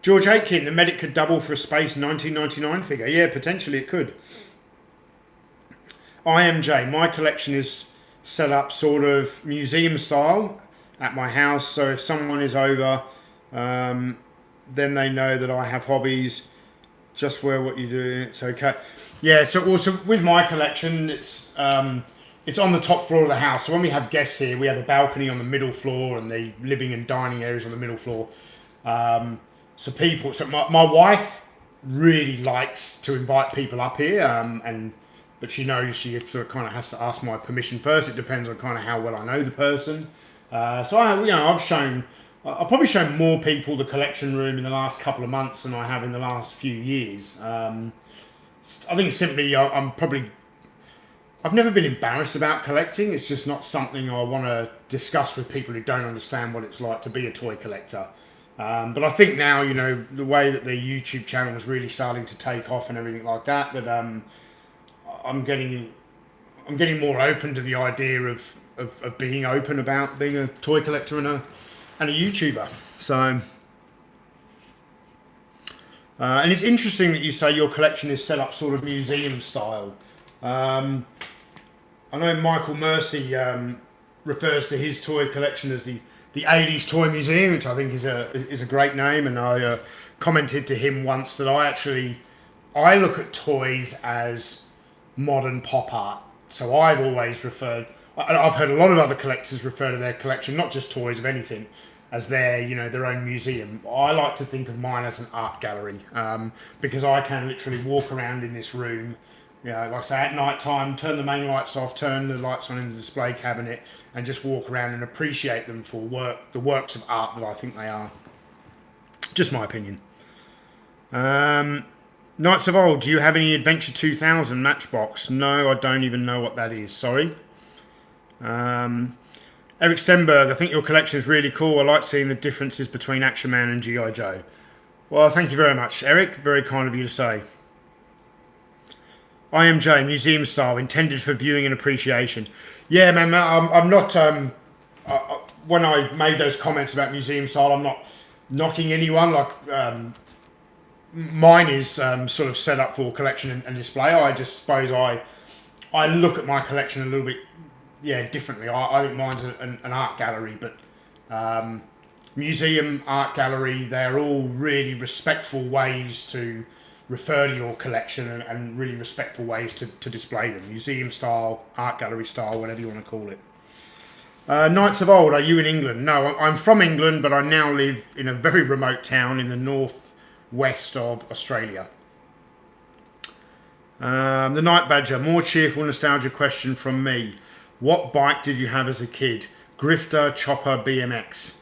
[SPEAKER 1] George Aitken, the Medic could double for a Space 1999 figure. Yeah, potentially it could. IMJ, my collection is set up sort of museum style at my house. So if someone is over, then they know that I have hobbies. Just wear what you do. It's okay. Yeah. So also with my collection, it's on the top floor of the house. So when we have guests here, we have a balcony on the middle floor and the living and dining areas on the middle floor. So my wife really likes to invite people up here, but she knows she sort of kind of has to ask my permission first. It depends on kind of how well I know the person. I've probably shown more people the collection room in the last couple of months than I have in the last few years. I think simply I've never been embarrassed about collecting. It's just not something I want to discuss with people who don't understand what it's like to be a toy collector. But I think now, the way that the YouTube channel is really starting to take off and everything like that, I'm getting more open to the idea of being open about being a toy collector and a YouTuber. So, and it's interesting that you say your collection is set up sort of museum style. I know Michael Mercy refers to his toy collection as the 80s Toy Museum, which I think is a great name, and I commented to him once that I look at toys as modern pop art. So I've always I've heard a lot of other collectors refer to their collection, not just toys, of anything, as their own museum. I like to think of mine as an art gallery, because I can literally walk around in this room, like I say, at night time, turn the main lights off, turn the lights on in the display cabinet, and just walk around and appreciate them for the works of art that I think they are. Just my opinion. Knights of Old, do you have any Adventure 2000 Matchbox? No, I don't even know what that is. Sorry. Eric Stenberg, I think your collection is really cool. I like seeing the differences between Action Man and G.I. Joe. Well, thank you very much, Eric. Very kind of you to say. IMJ, museum style, intended for viewing and appreciation. Yeah, man, I'm not... when I made those comments about museum style, I'm not knocking anyone. Mine is sort of set up for collection and display. I just suppose I look at my collection a little bit, differently. I think mine's an art gallery, but museum, art gallery, they're all really respectful ways to refer to your collection and really respectful ways to display them. Museum style, art gallery style, whatever you want to call it. Knights of Old, are you in England? No, I'm from England, but I now live in a very remote town in the northwest of Australia. The Night Badger, more cheerful nostalgia question from me. What bike did you have as a kid? Grifter, chopper, BMX?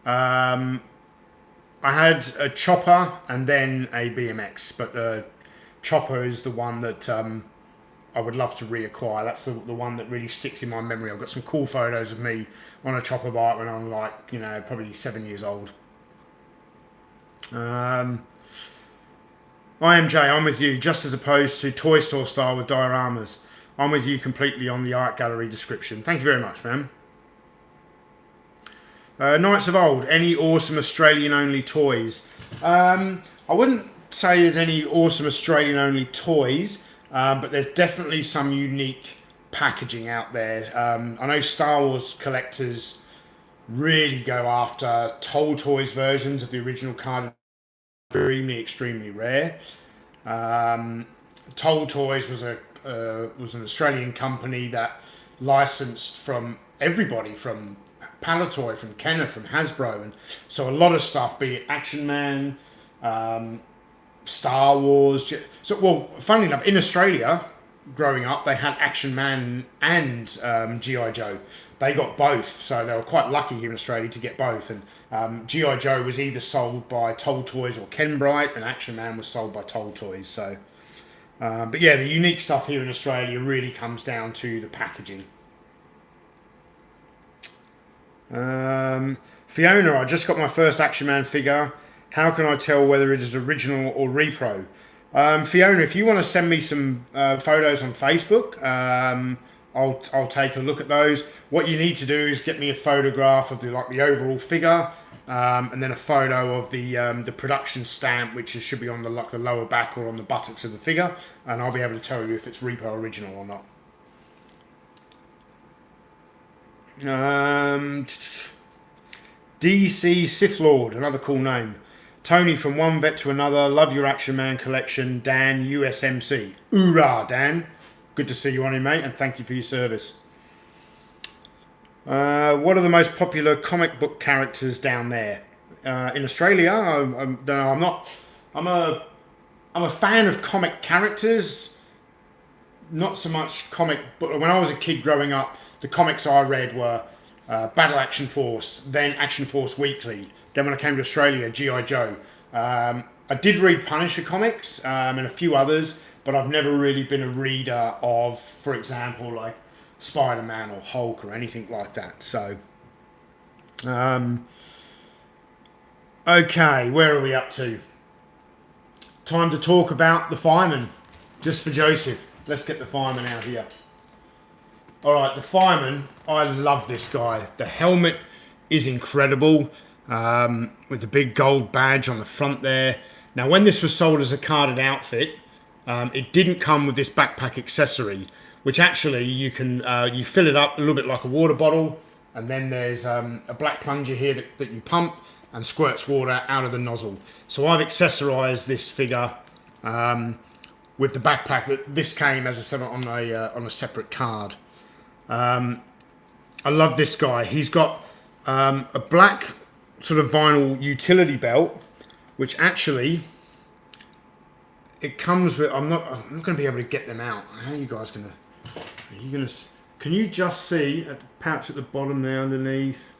[SPEAKER 1] I had a chopper and then a BMX, but the chopper is the one that I would love to reacquire. That's the one that really sticks in my memory. I've got some cool photos of me on a chopper bike when I'm probably 7 years old. IMJ, I'm with you, just as opposed to toy store style with dioramas. I'm with you completely on the art gallery description. Thank you very much, man. Knights of Old, any awesome Australian-only toys? I wouldn't say there's any awesome Australian-only toys, but there's definitely some unique packaging out there. I know Star Wars collectors really go after Toll Toys versions of the original card. Extremely rare. Toll Toys was an Australian company that licensed from everybody, from Palitoy, from Kenner, from Hasbro, and so a lot of stuff, be it Action Man, Star Wars. So, well, funnily enough, in Australia, growing up, they had Action Man and G.I. Joe. They got both, so they were quite lucky here in Australia to get both. And G.I. Joe was either sold by Toll Toys or Ken Bright, and Action Man was sold by Toll Toys. So, but yeah, the unique stuff here in Australia really comes down to the packaging. Fiona, I just got my first Action Man figure. How can I tell whether it is original or repro? Fiona, if you want to send me some photos on Facebook, I'll take a look at those. What you need to do is get me a photograph of the overall figure, and then a photo of the production stamp, which should be on the lower back or on the buttocks of the figure, and I'll be able to tell you if it's repro original or not. DC Sith Lord, another cool name. Tony, from one vet to another, love your Action Man collection. Dan, USMC. Hoorah, Dan. Good to see you on here, mate, and thank you for your service. What are the most popular comic book characters down there? In Australia, I'm not. I'm a fan of comic characters, not so much comic. But when I was a kid growing up, the comics I read were Battle Action Force, then Action Force Weekly. Then when I came to Australia, G.I. Joe. I did read Punisher comics and a few others, but I've never really been a reader of, for example, like Spider-Man or Hulk or anything like that. So, okay, where are we up to? Time to talk about the fireman, just for Joseph. Let's get the fireman out here. All right, the fireman, I love this guy. The helmet is incredible. With the big gold badge on the front there. Now, when this was sold as a carded outfit, it didn't come with this backpack accessory, which actually you can you fill it up a little bit like a water bottle, and then there's a black plunger here that you pump and squirts water out of the nozzle. So I've accessorized this figure with the backpack. This came, as I said, on a separate card. I love this guy. He's got a black sort of vinyl utility belt, which actually it comes with. I'm not going to be able to get them out. How are you guys going to? Are you going to? Can you just see at the pouch at the bottom there underneath?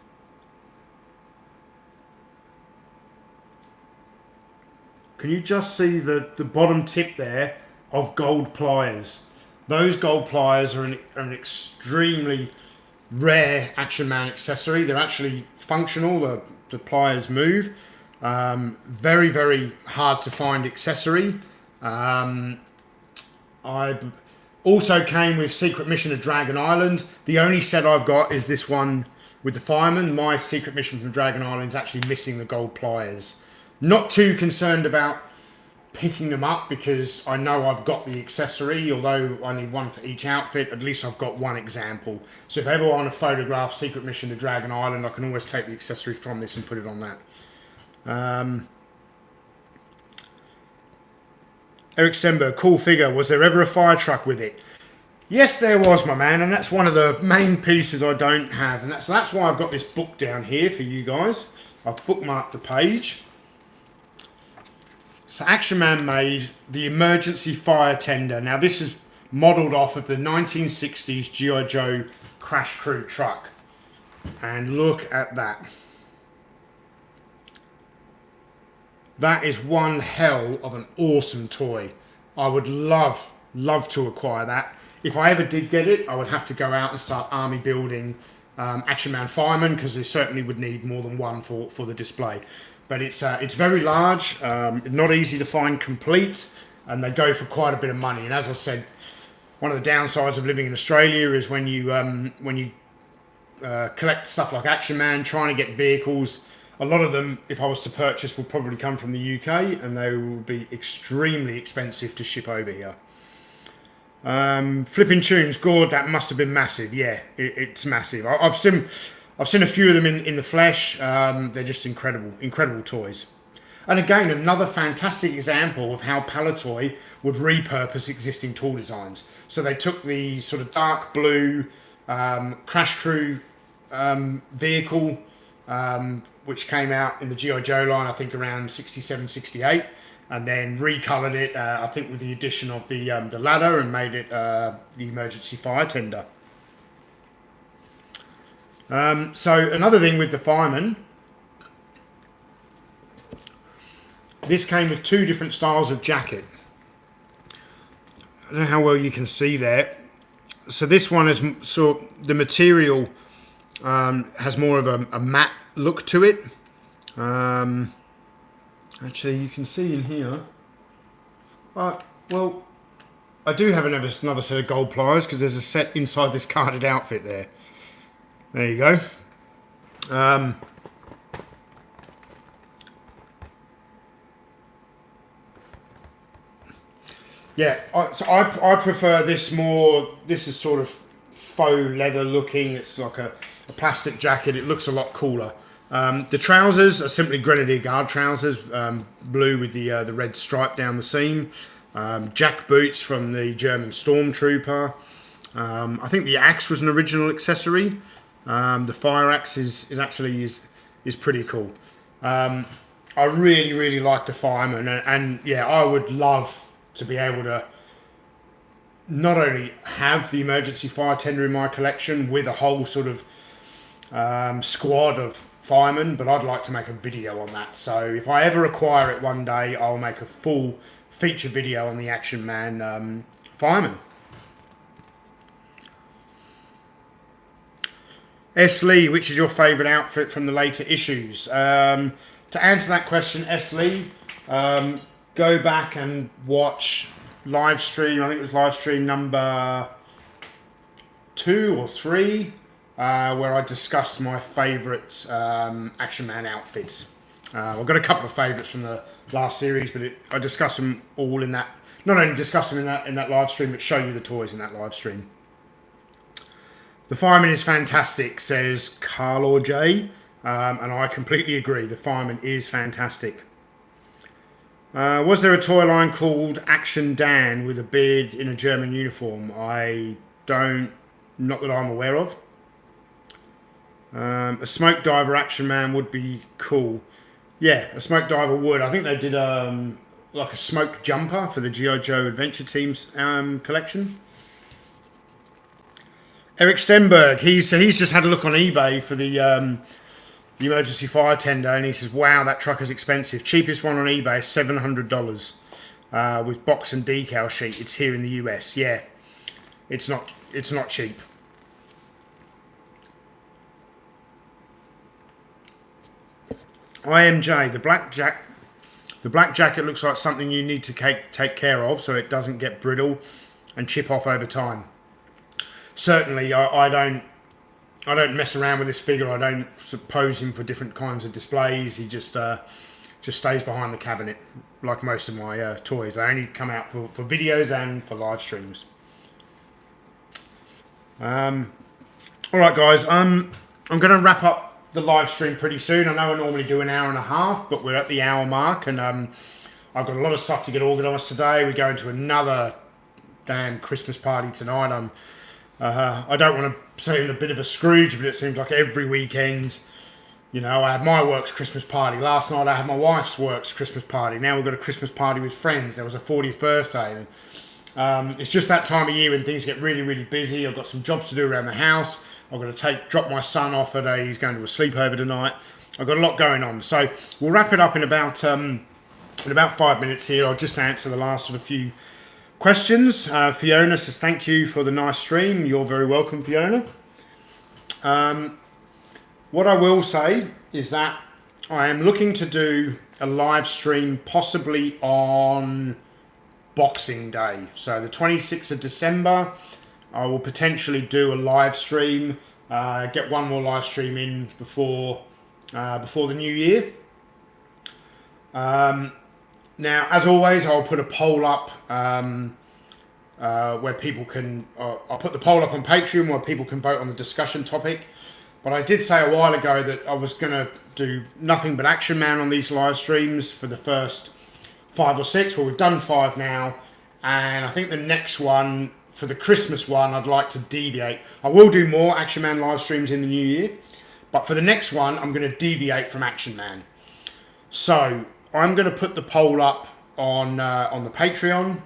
[SPEAKER 1] Can you just see the bottom tip there of gold pliers? Those gold pliers are an extremely rare Action Man accessory. They're actually functional. The pliers move. Very, very hard to find accessory. I also came with Secret Mission of Dragon Island. The only set I've got is this one with the fireman. My Secret Mission from Dragon Island is actually missing the gold pliers. Not too concerned about picking them up because I know I've got the accessory, although I need one for each outfit. At least I've got one example. So if ever I want to photograph Secret Mission to Dragon Island, I can always take the accessory from this and put it on that. Eric Stenberg, cool figure. Was there ever a fire truck with it? Yes, there was, my man, and that's one of the main pieces I don't have, and that's why I've got this book down here for you guys. I've bookmarked the page. So Action Man made the emergency fire tender. Now this is modelled off of the 1960s G.I. Joe Crash Crew truck. And look at that. That is one hell of an awesome toy. I would love to acquire that. If I ever did get it, I would have to go out and start army building Action Man firemen, because they certainly would need more than one for the display. But it's very large, not easy to find complete, and they go for quite a bit of money. And as I said, one of the downsides of living in Australia is when you collect stuff like Action Man, trying to get vehicles. A lot of them, if I was to purchase, will probably come from the UK, and they will be extremely expensive to ship over here. Flipping Tunes, God, that must have been massive. Yeah, it's massive. I've seen a few of them in the flesh. They're just incredible toys. And again, another fantastic example of how Palitoy would repurpose existing tool designs. So they took the sort of dark blue Crash Crew vehicle, which came out in the G.I. Joe line, I think around 67, 68, and then recoloured it, I think with the addition of the ladder, and made it the emergency fire tender. So another thing with the fireman, this came with two different styles of jacket. I don't know how well you can see there. So this one is the material has more of a matte look to it. Actually, you can see in here. Well, I do have another set of gold pliers because there's a set inside this carded outfit there. There you go. Yeah, so I prefer this more. This is sort of faux leather looking. It's like a plastic jacket. It looks a lot cooler. The trousers are simply Grenadier Guard trousers, blue with the red stripe down the seam. Jack boots from the German Stormtrooper. I think the axe was an original accessory. The fire axe is actually pretty cool. I really like the fireman, and yeah, I would love to be able to not only have the emergency fire tender in my collection with a whole sort of squad of firemen, but I'd like to make a video on that. So if I ever acquire it one day, I'll make a full feature video on the Action Man fireman. S. Lee, which is your favourite outfit from the later issues? To answer that question, S. Lee, go back and watch Livestream. I think it was Livestream number 2 or 3, where I discussed my favourite Action Man outfits. I've got a couple of favourites from the last series, but I discuss them all in that. Not only discuss them in that live stream, but show you the toys in that live stream. The fireman is fantastic, says Carl J, and I completely agree. The fireman is fantastic. Was there a toy line called Action Dan with a beard in a German uniform? Not that I'm aware of. A smoke diver Action Man would be cool. Yeah, a smoke diver would. I think they did like a smoke jumper for the G.I. Joe Adventure Team's collection. Eric Stenberg, he's just had a look on eBay for the emergency fire tender, and he says, wow, that truck is expensive. Cheapest one on eBay is $700 with box and decal sheet. It's here in the US. Yeah, it's not cheap. IMJ, the black jacket looks like something you need to take care of so it doesn't get brittle and chip off over time. Certainly, I don't mess around with this figure. I don't pose him for different kinds of displays. He just stays behind the cabinet, like most of my toys. They only come out for videos and for live streams. All right, guys. I'm going to wrap up the live stream pretty soon. I know I normally do an hour and a half, but we're at the hour mark, and I've got a lot of stuff to get organised today. We're going to another damn Christmas party tonight. I don't want to say I'm a bit of a Scrooge, but it seems like every weekend, you know, I had my work's Christmas party. Last night I had my wife's work's Christmas party. Now we've got a Christmas party with friends. There was a 40th birthday. And, it's just that time of year when things get really busy. I've got some jobs to do around the house. I've got to drop my son off he's going to a sleepover tonight. I've got a lot going on. So we'll wrap it up in about 5 minutes here. I'll just answer the last sort of few questions. Fiona says, thank you for the nice stream. You're very welcome, Fiona. What I will say is that I am looking to do a live stream possibly on Boxing Day. So the 26th of December, I will potentially do a live stream, get one more live stream in before the new year. Now, as always, I'll put a poll up where people can... I'll put the poll up on Patreon where people can vote on the discussion topic. But I did say a while ago that I was going to do nothing but Action Man on these live streams for the first 5 or 6. Well, we've done 5 now. And I think the next one, for the Christmas one, I'd like to deviate. I will do more Action Man live streams in the new year. But for the next one, I'm going to deviate from Action Man. So I'm going to put the poll up on the Patreon.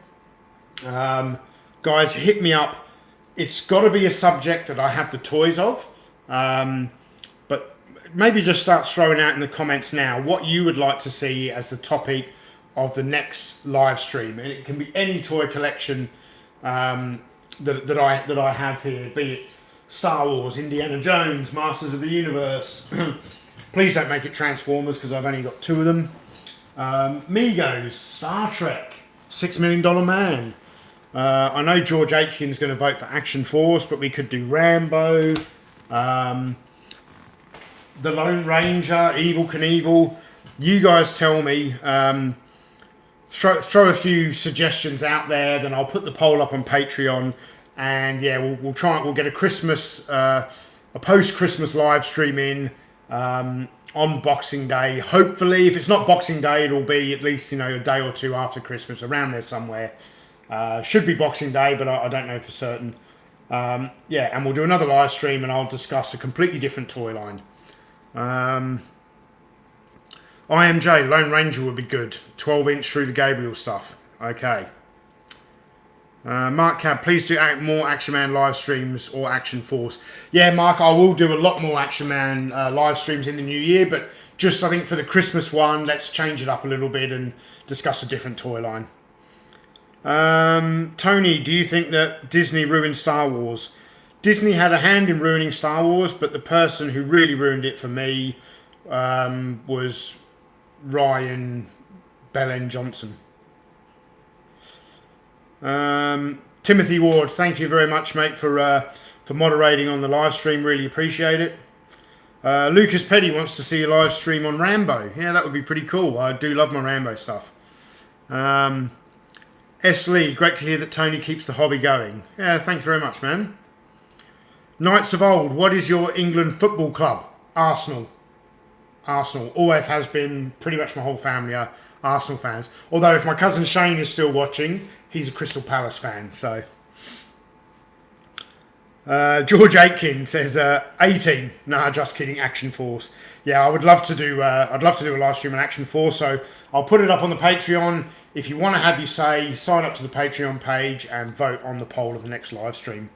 [SPEAKER 1] Guys, hit me up. It's got to be a subject that I have the toys of. But maybe just start throwing out in the comments now what you would like to see as the topic of the next live stream. And it can be any toy collection that I have here, be it Star Wars, Indiana Jones, Masters of the Universe, Please don't make it Transformers because I've only got 2 of them. Migos, Star Trek, $6 Million Man. I know George Aitken's going to vote for Action Force, but we could do Rambo, The Lone Ranger, Evel Knievel. You guys tell me. Throw a few suggestions out there, then I'll put the poll up on Patreon, and yeah, we'll try. We'll get a Christmas, a post-Christmas live stream in on Boxing Day. Hopefully, if it's not Boxing Day, it'll be at least a day or 2 after Christmas, around there somewhere. Should be Boxing Day, but I don't know for certain. Yeah, and we'll do another live stream, and I'll discuss a completely different toy line. IMJ, Lone Ranger would be good. 12-inch through the Gabriel stuff. Okay. Mark Cab, please do more Action Man live streams or Action Force. Yeah, Mark, I will do a lot more Action Man live streams in the new year, but just I think for the Christmas one, let's change it up a little bit and discuss a different toy line. Tony, do you think that Disney ruined Star Wars? Disney had a hand in ruining Star Wars, but the person who really ruined it for me was Ryan Belen Johnson. Timothy Ward, thank you very much, mate, for moderating on the live stream. Really appreciate it. Lucas Petty wants to see a live stream on Rambo. Yeah, that would be pretty cool. I do love my Rambo stuff. S. Lee, great to hear that Tony keeps the hobby going. Yeah, thanks very much, man. Knights of Old, what is your England football club? Arsenal. Arsenal. Always has been. Pretty much my whole family are Arsenal fans. Although if my cousin Shane is still watching, he's a Crystal Palace fan. So George Aitken says 18. Nah, just kidding. Action Force. Yeah, I would love to do. I'd love to do a live stream on Action Force. So I'll put it up on the Patreon. If you want to have your say, sign up to the Patreon page and vote on the poll of the next live stream.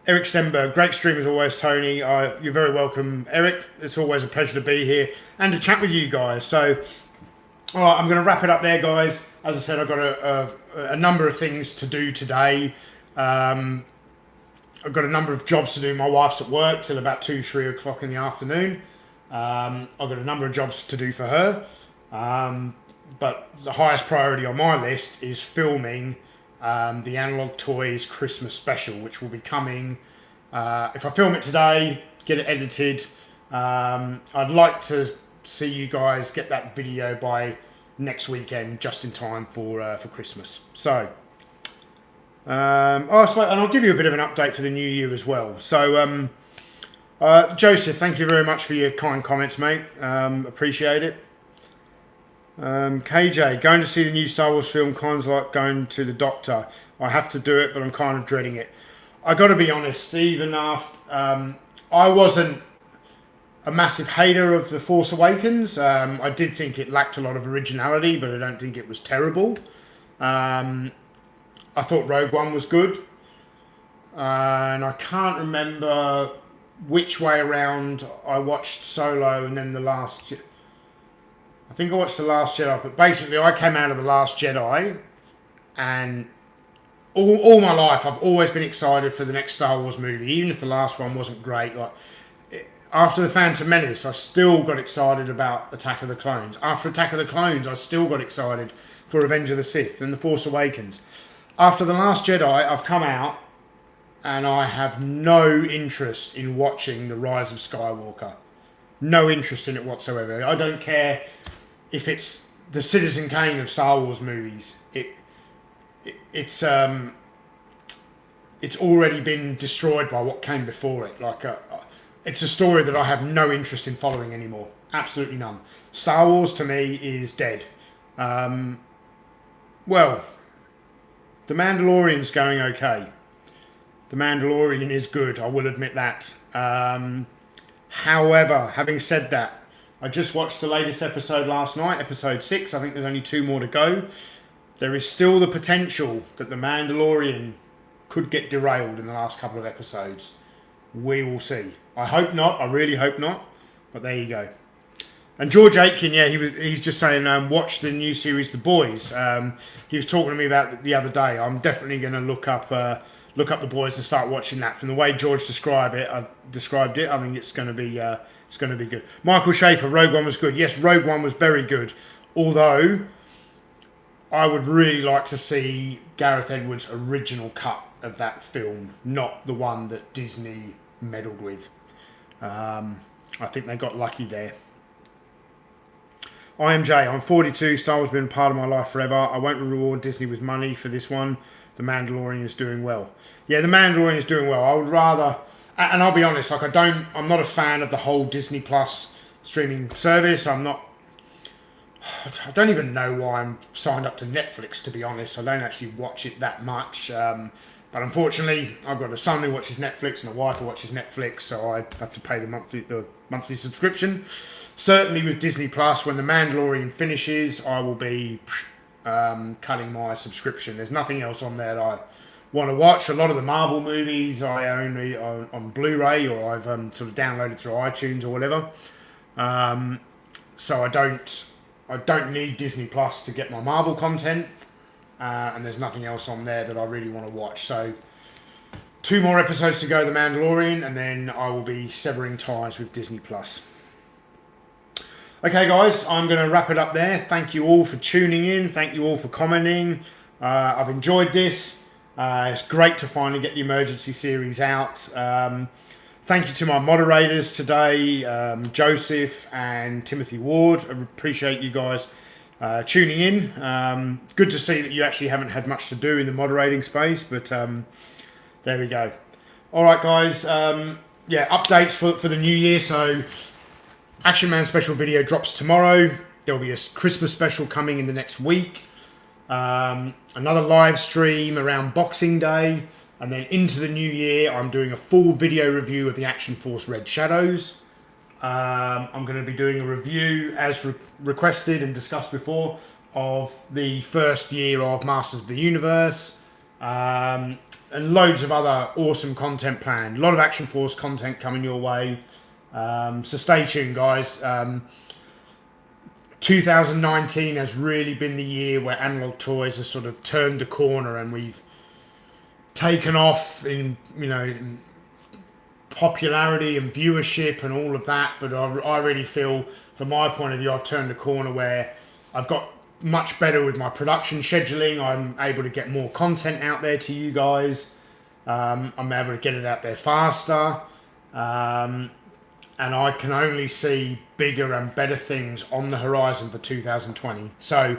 [SPEAKER 1] Eric Stenberg, great stream as always, Tony. You're very welcome, Eric. It's always a pleasure to be here and to chat with you guys. So, all right, I'm going to wrap it up there, guys. As I said, I've got a number of things to do today. I've got a number of jobs to do. My wife's at work till about 2-3 o'clock in the afternoon. I've got a number of jobs to do for her. But the highest priority on my list is filming the Analog Toys Christmas special, which will be coming. If I film it today, get it edited, I'd like to see you guys get that video by next weekend, just in time for Christmas. So, and I'll give you a bit of an update for the new year as well. So, Joseph, thank you very much for your kind comments, mate. Appreciate it. KJ, going to see the new Star Wars film, kind of like going to the doctor. I have to do it, but I'm kind of dreading it. I got to be honest, Stephen. I wasn't a massive hater of The Force Awakens. I did think it lacked a lot of originality, but I don't think it was terrible. I thought Rogue One was good, and I can't remember which way around I watched Solo and then The Last. I think I watched The Last Jedi, but basically I came out of The Last Jedi, and all my life I've always been excited for the next Star Wars movie, even if the last one wasn't great. Like after The Phantom Menace, I still got excited about Attack of the Clones. After Attack of the Clones, I still got excited for Revenge of the Sith and The Force Awakens. After The Last Jedi, I've come out and I have no interest in watching The Rise of Skywalker. No interest in it whatsoever. I don't care if it's the Citizen Kane of Star Wars movies. It's already been destroyed by what came before it. It's a story that I have no interest in following anymore. Absolutely none. Star Wars to me is dead. Well, The Mandalorian's going okay. The Mandalorian is good, I will admit that. However, having said that, I just watched the latest episode last night, episode 6. I think there's only 2 more to go. There is still the potential that The Mandalorian could get derailed in the last couple of episodes. We will see. I hope not. I really hope not. But there you go. And George Aitken, yeah, he's just saying, watch the new series, The Boys. He was talking to me about it the other day. I'm definitely going to look up look up The Boys and start watching that. From the way George described it, I think it's going to be good. Michael Schaefer, Rogue One was good. Yes, Rogue One was very good. Although I would really like to see Gareth Edwards' original cut of that film, not the one that Disney meddled with. I think they got lucky there. IMJ, I'm 42. Star Wars has been part of my life forever. I won't reward Disney with money for this one. The Mandalorian is doing well. Yeah, The Mandalorian is doing well. I would rather, and I'll be honest, like I'm not a fan of the whole Disney Plus streaming service. I don't even know why I'm signed up to Netflix, to be honest. I don't actually watch it that much. But unfortunately, I've got a son who watches Netflix and a wife who watches Netflix, so I have to pay the monthly subscription. Certainly with Disney Plus, when The Mandalorian finishes, I will be cutting my subscription. There's nothing else on there that I want to watch. A lot of the Marvel movies I only on Blu-ray, or I've sort of downloaded through iTunes or whatever. So I don't need Disney Plus to get my Marvel content. And there's nothing else on there that I really want to watch. So 2 more episodes to go, The Mandalorian, and then I will be severing ties with Disney Plus. Okay, guys, I'm going to wrap it up there. Thank you all for tuning in. Thank you all for commenting. I've enjoyed this. It's great to finally get the emergency series out. Thank you to my moderators today, Joseph and Timothy Ward. I appreciate you guys tuning in. Good to see that you actually haven't had much to do in the moderating space, but there we go. All right, guys. Yeah, updates for the new year. So Action Man special video drops tomorrow. There'll be a Christmas special coming in the next week. Another live stream around Boxing Day. And then into the new year, I'm doing a full video review of the Action Force Red Shadows. I'm going to be doing a review, as requested and discussed before, of the first year of Masters of the Universe, and loads of other awesome content planned. A lot of Action Force content coming your way, so stay tuned, guys. 2019 has really been the year where Analog Toys has sort of turned the corner, and we've taken off in popularity and viewership and all of that, but I really feel, from my point of view, I've turned a corner where I've got much better with my production scheduling. I'm able to get more content out there to you guys. I'm able to get it out there faster, and I can only see bigger and better things on the horizon for 2020. So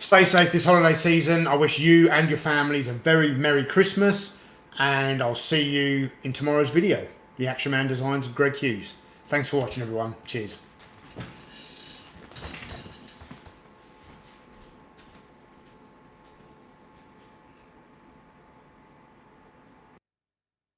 [SPEAKER 1] stay safe this holiday season. I wish you and your families a very Merry Christmas, and I'll see you in tomorrow's video. The Action Man designs of Greg Hughes. Thanks for watching, everyone. Cheers.